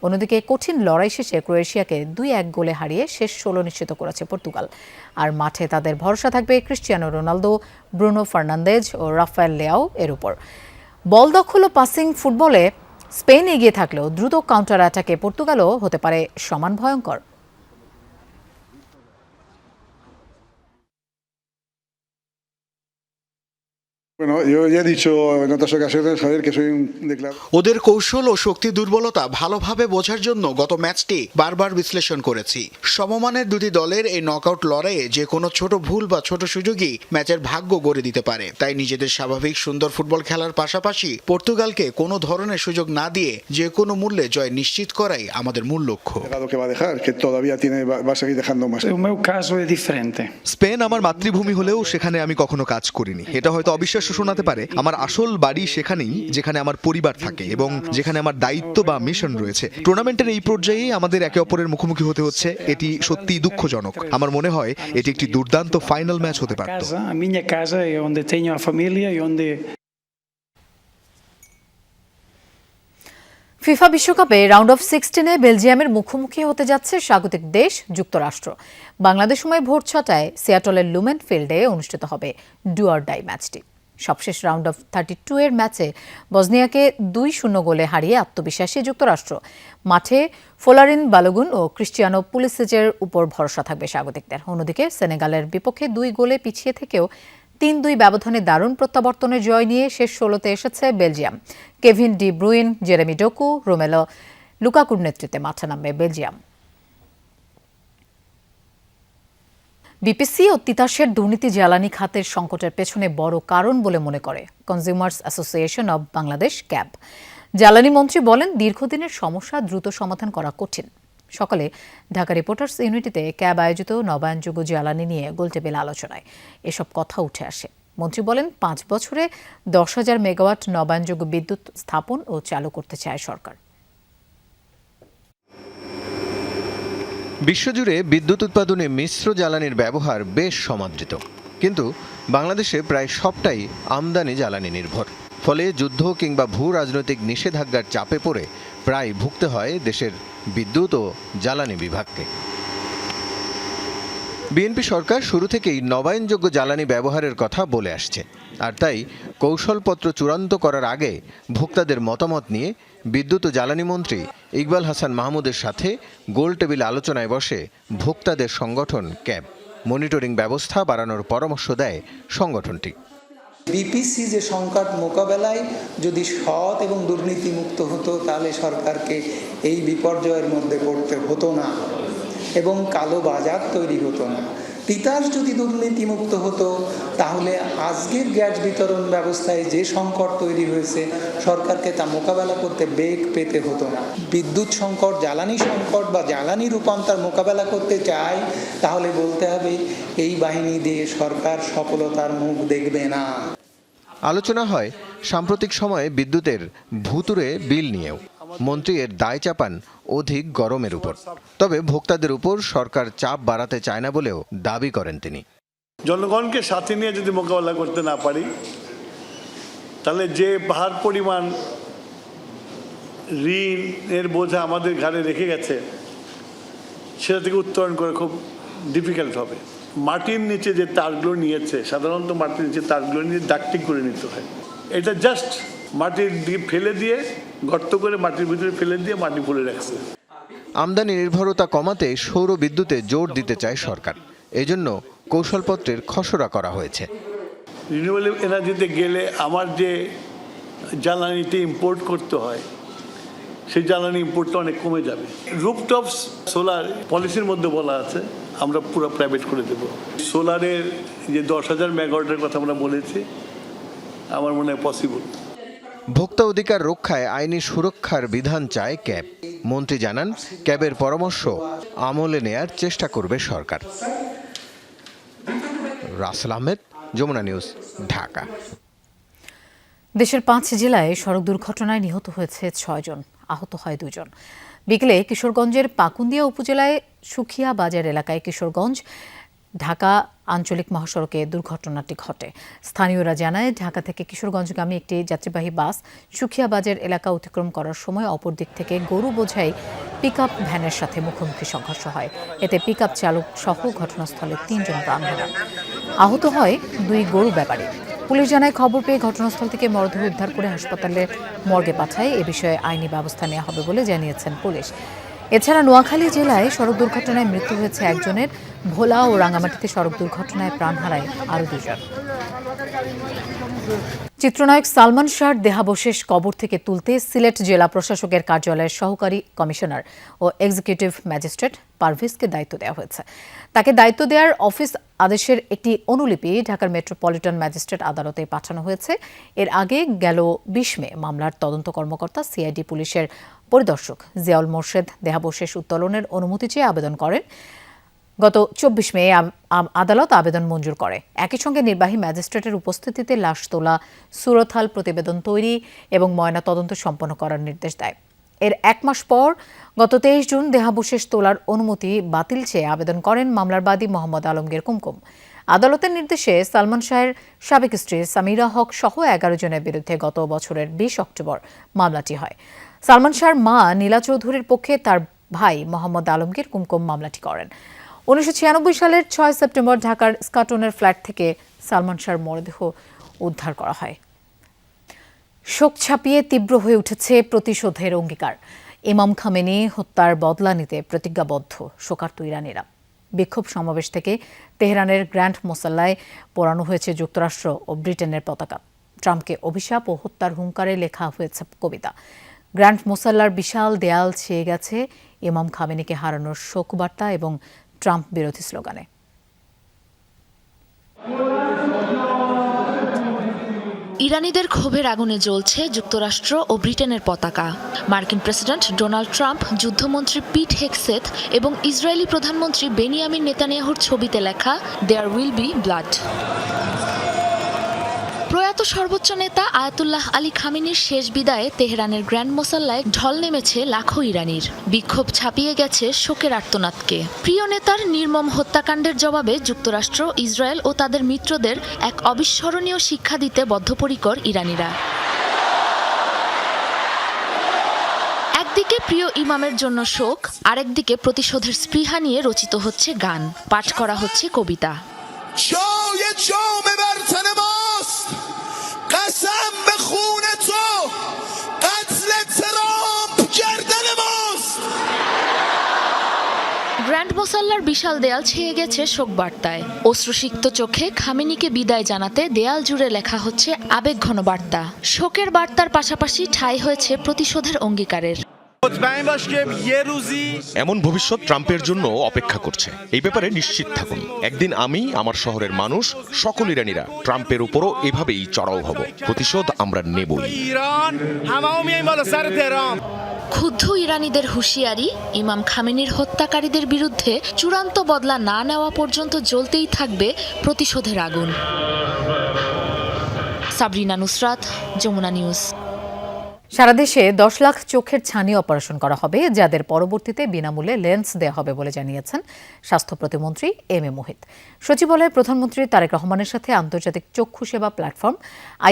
অন্যদিকে কঠিন লড়াই শেষে ক্রোয়েশিয়াকে 2-1 গোলে হারিয়ে শেষ 16 নিশ্চিত করেছে পর্তুগাল। আর মাঠে তাদের ভরসা থাকবে ক্রিস্টিয়ানো রোনালদো, ব্রুনো ফার্নান্দেজ ও রাফায়েল লিয়াও এর উপর। বল দখল ও পাসিং ফুটবলে স্পেন এগিয়ে থাকলেও দ্রুত কাউন্টার অ্যাটাকে পর্তুগালও হতে পারে সমান ভয়ঙ্কর। ওদের কৌশল ও শক্তি দুর্বলতা ভালোভাবে বোঝার জন্য গত ম্যাচটি বারবার বিশ্লেষণ করেছি। সমমানের দুটি দলের এই নকআউট লড়াইয়ে যে কোনো ছোট ভুল বা ছোট সুযোগই ম্যাচের ভাগ্য গড়ে দিতে পারে। তাই নিজেদের স্বাভাবিক সুন্দর ফুটবল খেলার পাশাপাশি পর্তুগালকে কোনো ধরনের সুযোগ না দিয়ে যে কোনো মূল্যে জয় নিশ্চিত করাই আমাদের মূল লক্ষ্য। স্পেন আমার মাতৃভূমি হলেও সেখানে আমি কখনো কাজ করিনি। এটা হয়তো অবিশ্বাস্য শোনাতে পারে, আমার আসল বাড়ি সেখানেই যেখানে আমার পরিবার থাকে এবং যেখানে আমার দায়িত্ব বা মিশন রয়েছে। টুর্নামেন্টের এই পর্যায়ে আমাদের একে অপরের মুখোমুখি হতে হচ্ছে, এটি সত্যিই দুঃখজনক। আমার মনে হয় এটি একটি দুর্দান্ত ফাইনাল ম্যাচ হতে পারত। ফিফা বিশ্বকাপে রাউন্ড অফ 16-এ বেলজিয়ামের মুখোমুখি হতে যাচ্ছে স্বাগতিক দেশ যুক্তরাষ্ট্র। বাংলাদেশ সময় ভোর 6টায় সিয়াটলের লুমেন ফিল্ডে অনুষ্ঠিত হবে ডু অর ডাই ম্যাচটি। সবশেষ রাউন্ড অফ 32 এর ম্যাচে বসনিয়াকে 2-0 গোলে হারিয়ে আত্মবিশ্বাসী যুক্তরাষ্ট্র। মাঠে ফোলারিন বালোগুন ও ক্রিস্টিয়ানো পুলিসিচের উপর ভরসা থাকবে স্বাগতিকদের। অন্যদিকে সেনেগালের বিপক্ষে 2 গোলে পিছিয়ে থেকেও 3-2 ব্যবধানে দারুণ প্রত্যাবর্তনের জয় নিয়ে শেষ 16তে এসেছে Belgium. Kevin De Bruyne, Jeremy Doku, Romelu লুকাকুর নেতৃত্বে মাঠে নামবে বেলজিয়াম। বিপিসি ও তিতাসের দুর্নীতি জ্বালানি খাতের সংকটের পেছনে বড় কারণ বলে মনে করে consumers association of Bangladesh cab. জ্বালানি মন্ত্রী বলেন, দীর্ঘদিনের সমস্যা দ্রুত সমাধান করা কঠিন। সকালে ঢাকা রিপোর্টার্স ইউনিটিতে ক্যাব আয়োজিত নবায়নযোগ্য জ্বালানি নিয়ে গোলটেবিল আলোচনায় এসব কথা উঠে আসে। মন্ত্রী বলেন, 5 বছরে 10,000 মেগাওয়াট নবায়নযোগ্য বিদ্যুৎ স্থাপন ও চালু করতে চায় সরকার। বিশ্বজুড়ে বিদ্যুৎ উৎপাদনে মিশ্র জ্বালানির ব্যবহার বেশ সমাদৃত, কিন্তু বাংলাদেশে প্রায় সবটাই আমদানি জ্বালানি নির্ভর। ফলে যুদ্ধ কিংবা ভূ রাজনৈতিক নিষেধাজ্ঞার চাপে পড়ে প্রায় ভুগতে হয় দেশের বিদ্যুৎ ও জ্বালানি বিভাগকে। বিএনপি সরকার শুরু থেকেই নবায়নযোগ্য জ্বালানি ব্যবহারের কথা বলে আসছে, আর তাই কৌশলপত্র চূড়ান্ত করার আগে ভোক্তাদের মতামত নিয়ে বিদ্যুৎ ও জ্বালানি মন্ত্রী ইকবাল হাসান মাহমুদের সাথে গোলটেবিল আলোচনায় বসে ভোক্তাদের সংগঠন ক্যাব। মনিটরিং ব্যবস্থা বাড়ানোর পরামর্শ দেয় সংগঠনটি। বিপিসি যে সংকট মোকাবেলায় যদি সৎ এবং দুর্নীতিমুক্ত হতো, তাহলে সরকারকে এই বিপর্যয়ের মধ্যে পড়তে হতো না এবং কালো বাজার তৈরি হতো না। তিতাস যদি দুর্নীতিমুক্ত হতো তাহলে আজকের গ্যাস বিতরণ ব্যবস্থায় যে সংকট তৈরি হয়েছে সরকারকে তা মোকাবেলা করতে বেগ পেতে হতো না। বিদ্যুৎ সংকট, জ্বালানি সংকট বা জ্বালানি রূপান্তর মোকাবেলা করতে চায় তাহলে বলতে হবে এই বাহিনী দিয়ে সরকার সফলতার মুখ দেখবে না। আলোচনা হয় সাম্প্রতিক সময়ে বিদ্যুতের ভুতুড়ে বিল নিয়েও। মন্ত্রী এর দায় চাপান অধিক গরমের উপর। তবে ভোক্তাদের উপর সরকার চাপ বাড়াতে চায় না বলেও দাবি করেন তিনি। জনগণকে সাথে নিয়ে যদি মোকাবেলা করতে না পারি তাহলে যে পাহাড় পরিমাণ ঋণের বোঝা আমাদের ঘাড়ে রেখে গেছে সেটা থেকে উত্তরণ করে খুব ডিফিকাল্ট হবে। মাটির নিচে যে তারগুলো নিয়েছে, সাধারণত মাটির নিচে তারগুলো নিয়ে ডাক্টিং করে নিতে হয়। এটা জাস্ট মাটির দিয়ে ফেলে দিয়ে, গর্ত করে মাটির ভিতরে ফেলে দিয়ে মাটি ভরে রাখছে। আমদানি নির্ভরতা কমাতে সৌর বিদ্যুতে জোর দিতে চায় সরকার। এজন্য কৌশলপত্রের খসড়া করা হয়েছে। রিনিউয়েবল এনার্জিতে গেলে আমার যে জ্বালানিতে ইম্পোর্ট করতে হয় সেই জ্বালানি ইম্পোর্টটা অনেক কমে যাবে। রুফটপ সোলার পলিসির মধ্যে বলা আছে আমরা পুরো প্রাইভেট করে দেব। সোলারের যে 10,000 মেগাওয়াটের কথা আমরা বলেছি আমার মনে হয় পসিবল। ভোক্তা অধিকার রক্ষায় আইনি সুরক্ষার বিধান চায় ক্যাব। মন্ত্রী জানান ক্যাবের পরামর্শ আমলে নেয়ার চেষ্টা করবে সরকার। রাসেল আহমেদ, যমুনা নিউজ, ঢাকা। দেশের 5 জেলায় সড়ক দুর্ঘটনায় নিহত হয়েছে 6 জন, আহত হয় 2 জন। বিকেলে কিশোরগঞ্জের পাকুন্দিয়া উপজেলায় সুখিয়া বাজার এলাকায় কিশোরগঞ্জ ঢাকা আঞ্চলিক মহাসড়কে দুর্ঘটনাটি ঘটে। স্থানীয়রা জানায় ঢাকা থেকে কিশোরগঞ্জগামী একটি যাত্রীবাহী বাস সুখিয়া বাজার এলাকা অতিক্রম করার সময় অপর দিক থেকে গরু বোঝাই পিকআপ ভ্যানের সাথে মুখোমুখি সংঘর্ষ হয়। এতে পিকআপ চালক সহ ঘটনাস্থলে 3 জন প্রাণ হারান। আহত হয় 2 গরু ব্যাপারী। পুলিশ জানায় খবর পেয়ে ঘটনাস্থল থেকে মরদেহ উদ্ধার করে হাসপাতালে মর্গে পাঠায়। এ বিষয়ে আইনি ব্যবস্থা নেওয়া হবে বলে জানিয়েছেন পুলিশ। এছাড়া নোয়াখালী জেলায় সড়ক দুর্ঘটনায় মৃত্যু হয়েছে 1 জনের। ভোলা ও রাঙ্গামাটিতে সড়ক দুর্ঘটনায় প্রাণ হারায় আরও 2 জন। চিত্রনায়ক সালমান শাহর দেহাবশেষ কবর থেকে তুলতে সিলেট জেলা প্রশাসকের কার্যালয়ের সহকারী কমিশনার ও এক্সিকিউটিভ ম্যাজিস্ট্রেট পারভেজকে দায়িত্ব দেওয়া হয়েছে। তাকে দায়িত্ব দেওয়ার অফিস আদেশের একটি অনুলিপি ঢাকার মেট্রোপলিটন ম্যাজিস্ট্রেট আদালতে পাঠানো হয়েছে। এর আগে গেল 20 মে মামলার তদন্ত কর্মকর্তা সিআইডি পুলিশের পরিদর্শক জিয়াউল মোর্শেদ দেহাবশেষ উত্তোলনের অনুমতি চেয়ে আবেদন করেন। গত 24 মে আদালত আবেদন মঞ্জুর করে। একই সঙ্গে নির্বাহী ম্যাজিস্ট্রেটের উপস্থিতিতে লাশ তোলা, সুরতহাল প্রতিবেদন তৈরি এবং ময়না তদন্ত সম্পন্ন করার নির্দেশ দেয়। এর 1 মাস পর গত 23 জুন দেহাবশেষ তোলার অনুমতি বাতিল চেয়ে আবেদন করেন মামলার বাদী মোহাম্মদ আলমগীর কুমকুম। আদালতের নির্দেশে সালমান শাহের সাবেক স্ত্রী সামিরা হক সহ 11 জনের বিরুদ্ধে গত বছরের 20 অক্টোবর মামলাটি হয়। সালমান শাহর মা নীলা চৌধুরীর পক্ষে তার ভাই মোহাম্মদ আলমগীর কুমকুম মামলাটি করেন। 1996 সালের 6 সেপ্টেম্বর ঢাকার স্কাটনের ফ্ল্যাট থেকে সালমান শাহর মরদেহ উদ্ধার করা হয়। শোক ছাপিয়ে তীব্র হয়ে উঠেছে প্রতিশোধের অঙ্গীকার। ইমাম খামেনি হত্যার বদলা নিতে প্রতিজ্ঞাবদ্ধ শোকার্ত ইরানিরা। বিক্ষোভ সমাবেশ থেকে তেহরানের গ্র্যান্ড মোসাল্লায় পোড়ানো হয়েছে যুক্তরাষ্ট্র ও ব্রিটেনের পতাকা। ট্রাম্পকে অভিশাপ ও হত্যার হুঙ্কারে লেখা হয়েছে কবিতা। গ্র্যান্ড মোসাল্লার বিশাল দেয়াল ছেয়ে গেছে ইমাম খামেনিকে হারানোর শোকবার্তা এবং ট্রাম্প বিরোধী স্লোগানে। ইরানিদের ক্ষোভের আগুনে জ্বলছে যুক্তরাষ্ট্র ও ব্রিটেনের পতাকা। মার্কিন প্রেসিডেন্ট ডোনাল্ড ট্রাম্প, যুদ্ধমন্ত্রী পিট হেগসেথ এবং ইসরায়েলি প্রধানমন্ত্রী বেনিয়ামিন নেতানিয়াহুর ছবিতে লেখা দেয়ার উইল বি ব্লাড। প্রয়াত সর্বোচ্চ নেতা আয়াতুল্লাহ আলী খামেনির শেষ বিদায়ে তেহরানের গ্র্যান্ড মোসাল্লায় ঢল নেমেছে লাখো ইরানির। বিক্ষোভ ছাপিয়ে গেছে শোকের আর্তনাদকে। প্রিয় নেতার নির্মম হত্যাকাণ্ডের জবাবে যুক্তরাষ্ট্র, ইসরায়েল ও তাদের মিত্রদের এক অবিস্মরণীয় শিক্ষা দিতে বদ্ধপরিকর ইরানিরা। একদিকে প্রিয় ইমামের জন্য শোক, আরেকদিকে প্রতিশোধের স্পৃহা নিয়ে রচিত হচ্ছে গান, পাঠ করা হচ্ছে কবিতা। গ্র্যান্ড মোসাল্লার বিশাল দেয়াল ছেয়ে গেছে শোকবার্তায়। অশ্রুসিক্ত চোখে খামেনিকে বিদায় জানাতে দেয়াল জুড়ে লেখা হচ্ছে আবেগঘন বার্তা। শোকের বার্তার পাশাপাশি ঠাঁই হয়েছে প্রতিশোধের অঙ্গীকারের। এমন ভবিষ্যৎ ট্রাম্পের জন্য অপেক্ষা করছে। এই ব্যাপারে নিশ্চিত থাকুন, একদিন আমি, আমার শহরের মানুষ, সকল ইরানিরা ট্রাম্পের উপরও এভাবেই চড়াও হব। প্রতিশোধ আমরা নেবই। ক্ষুব্ধ ইরানিদের হুঁশিয়ারি, ইমাম খামেনির হত্যাকারীদের বিরুদ্ধে চূড়ান্ত বদলা না নেওয়া পর্যন্ত জ্বলতেই থাকবে প্রতিশোধের আগুন। সাবরিনা নুসরাত, যমুনা নিউজ। সারা দেশে 10 লাখ চোখের ছানি অপারেশন করা হবে, যাদের পরবর্তীতে বিনামূল্যে লেন্স দেওয়া হবে বলে জানিয়েছেন স্বাস্থ্য প্রতিমন্ত্রী এম এ মোহিত। সচিবালয়ে প্রধানমন্ত্রী তারেক রহমানের সাথে আন্তর্জাতিক চক্ষু সেবা প্ল্যাটফর্ম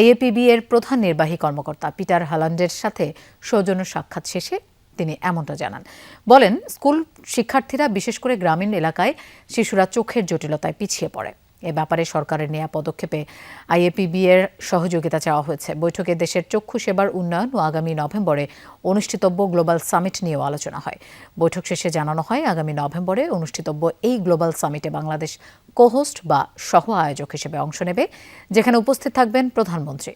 IAPB এর প্রধান নির্বাহী কর্মকর্তা পিটার হালান্ডের সাথে সৌজন্য সাক্ষাৎ শেষে তিনি এমনটা জানান। বলেন, স্কুল শিক্ষার্থীরা, বিশেষ করে গ্রামীণ এলাকায় শিশুরা চোখের জটিলতায় পিছিয়ে পড়ে। এ ব্যাপারে সরকারের নেওয়া পদক্ষেপে IAPB এর সহযোগিতা চাওয়া হয়েছে। বৈঠকে দেশের চক্ষু সেবার উন্নয়ন ও আগামী নভেম্বরে অনুষ্ঠিতব্য গ্লোবাল সামিট নিয়েও আলোচনা হয়। বৈঠক শেষে জানানো হয়, আগামী নভেম্বরে অনুষ্ঠিতব্য এই গ্লোবাল সামিটে বাংলাদেশ কোহোস্ট বা সহ আয়োজক হিসেবে অংশ নেবে, যেখানে উপস্থিত থাকবেন প্রধানমন্ত্রী।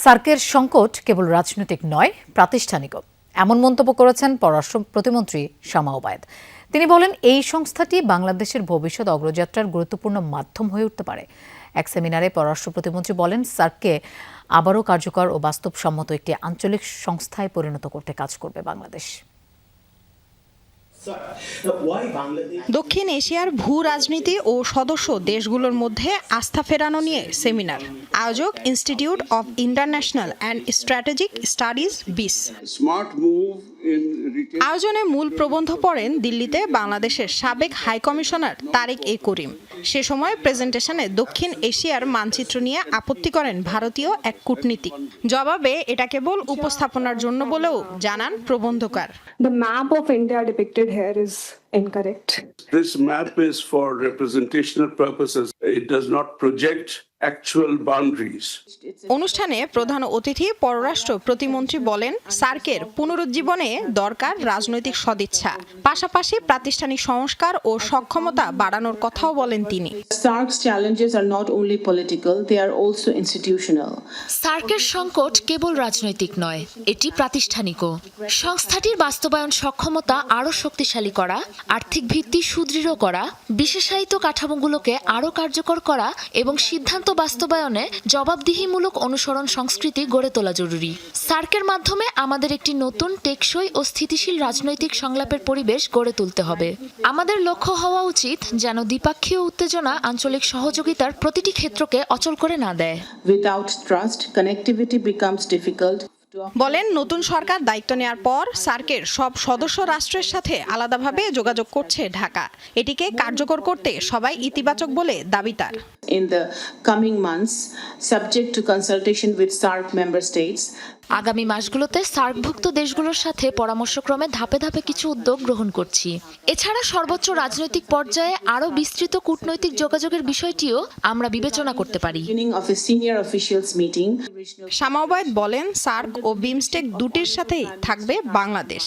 সার্কের সংকট কেবল রাজনৈতিক নয়, প্রাতিষ্ঠানিকও, এমন মন্তব্য করেছেন পররাষ্ট্র প্রতিমন্ত্রী শামা ওবায়েদ। তিনি বলেন, এই সংস্থাটি বাংলাদেশের ভবিষ্যৎ অগ্রযাত্রার গুরুত্বপূর্ণ মাধ্যম হয়ে উঠতে পারে। এক সেমিনারে পররাষ্ট্র প্রতিমন্ত্রী বলেন, সার্ককে আবারও কার্যকর ও বাস্তবসম্মত একটি আঞ্চলিক সংস্থায় পরিণত করতে কাজ করবে বাংলাদেশ। দক্ষিণ এশিয়ার ভূ রাজনীতি ও সদস্য দেশগুলোর মধ্যে আস্থা ফেরানো নিয়ে সেমিনার। আয়োজক institute of international and strategic studies বিস। আয়োজনে মূল প্রবন্ধ পড়েন দিল্লিতে বাংলাদেশের সাবেক হাই কমিশনার তারেক এ করিম। সে সময় প্রেজেন্টেশনে দক্ষিণ এশিয়ার মানচিত্র নিয়ে আপত্তি করেন ভারতীয় এক কূটনীতিক। জবাবে এটা কেবল উপস্থাপনার জন্য বলেও জানান প্রবন্ধকার। The map of India depicted here is incorrect. This map is for representational purposes. It does not project actual boundaries. অনুষ্ঠানে প্রধান অতিথি পররাষ্ট্র প্রতিমন্ত্রী বলেন, সার্কের পুনরুজ্জীবনে দরকার রাজনৈতিক সদিচ্ছা, পাশাপাশি প্রাতিষ্ঠানিক সংস্কার ও সক্ষমতা বাড়ানোর কথাও বলেন তিনি। SARC's challenges are not only political, they are also institutional. সার্কের সংকট কেবল রাজনৈতিক নয়, এটি প্রাতিষ্ঠানিকও। সংস্থাটির বাস্তবায়ন সক্ষমতা আরও শক্তিশালী করা, আর্থিক ভিত্তি সুদৃঢ় করা, বিশেষায়িত কাঠামোগুলোকে আরও কার্যকর করা এবং সিদ্ধান্ত বাস্তবায়নে জবাবদিহিমূলক অনুসরণ সংস্কৃতি গড়ে তোলা জরুরি। সার্কের মাধ্যমে আমাদের একটি নতুন, টেকসই ও স্থিতিশীল রাজনৈতিক সংলাপের পরিবেশ গড়ে তুলতে হবে। আমাদের লক্ষ্য হওয়া উচিত যেন দ্বিপাক্ষীয় উত্তেজনা আঞ্চলিক সহযোগিতার প্রতিটি ক্ষেত্রকে অচল করে না দেয়। Without trust, connectivity becomes difficult. বলেন, নতুন সরকার দায়িত্ব নেওয়ার পর সার্কের সব সদস্য রাষ্ট্রের সাথে আলাদাভাবে যোগাযোগ করছে ঢাকা। এটিকে কার্যকর করতে সবাই ইতিবাচক বলে দাবি তার। In the coming months, subject to consultation with SARC member states, আগামী মাসগুলোতে সার্কভুক্ত দেশগুলোর সাথে পরামর্শক্রমে ধাপে ধাপে কিছু উদ্যোগ গ্রহণ করছি। এছাড়া সর্বোচ্চ রাজনৈতিক পর্যায়ে আরও বিস্তৃত কূটনৈতিক যোগাযোগের বিষয়টিও আমরা বিবেচনা করতে পারি। শামা ওবায়েদ বলেন, সার্ক ও বিমস্টেক দুটির সাথেই থাকবে Bangladesh.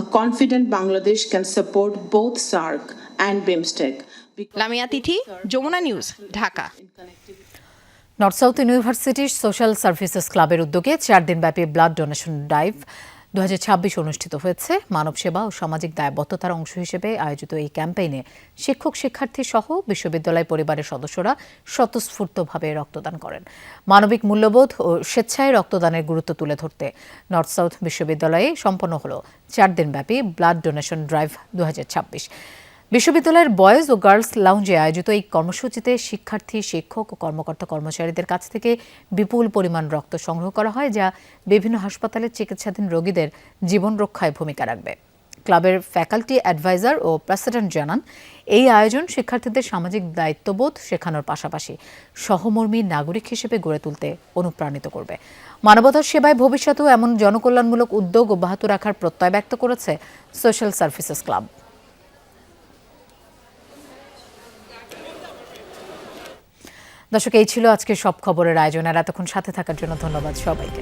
A confident Bangladesh can support both SARC and BIMSTEC. Lamia Tithi, Jamuna news, Dhaka. North south ইউনিভার্সিটির সোশ্যাল সার্ভিসেস ক্লাবের উদ্যোগে 4 দিনব্যাপী ব্লাড ডোনেশন ড্রাইভ 2026 অনুষ্ঠিত হয়েছে। মানব সেবা ও সামাজিক দায়বদ্ধতার অংশ হিসেবে আয়োজিত এই ক্যাম্পেইনে শিক্ষক, শিক্ষার্থী সহ বিশ্ববিদ্যালয় পরিবারের সদস্যরা স্বতঃস্ফূর্তভাবে রক্তদান করেন। মানবিক মূল্যবোধ ও স্বেচ্ছায় রক্তদানের গুরুত্ব তুলে ধরতে নর্থ সাউথ বিশ্ববিদ্যালয়ে সম্পন্ন হল 4 দিনব্যাপী ব্লাড ডোনেশন ড্রাইভ 2026। বিশ্ববিদ্যালয়ের বয়েজ ও গার্লস লাউঞ্জে আয়োজিত এই কর্মসূচিতে শিক্ষার্থী, শিক্ষক ও কর্মকর্তা কর্মচারীদের কাছ থেকে বিপুল পরিমাণ রক্ত সংগ্রহ করা হয়, যা বিভিন্ন হাসপাতালে চিকিৎসাধীন রোগীদের জীবন রক্ষায় ভূমিকা রাখবে। ক্লাবের ফ্যাকাল্টি অ্যাডভাইজার ও প্রেসিডেন্ট জানান, এই আয়োজন শিক্ষার্থীদের সামাজিক দায়িত্ববোধ শেখানোর পাশাপাশি সহমর্মী নাগরিক হিসেবে গড়ে তুলতে অনুপ্রাণিত করবে। মানবতার সেবায় ভবিষ্যতেও এমন জনকল্যাণমূলক উদ্যোগ অব্যাহত রাখার প্রত্যয় ব্যক্ত করেছে সোশ্যাল সার্ভিসেস ক্লাব। দর্শক, এই ছিল আজকের সব খবরের আয়োজন। আর এতক্ষণ সাথে থাকার জন্য ধন্যবাদ সবাইকে।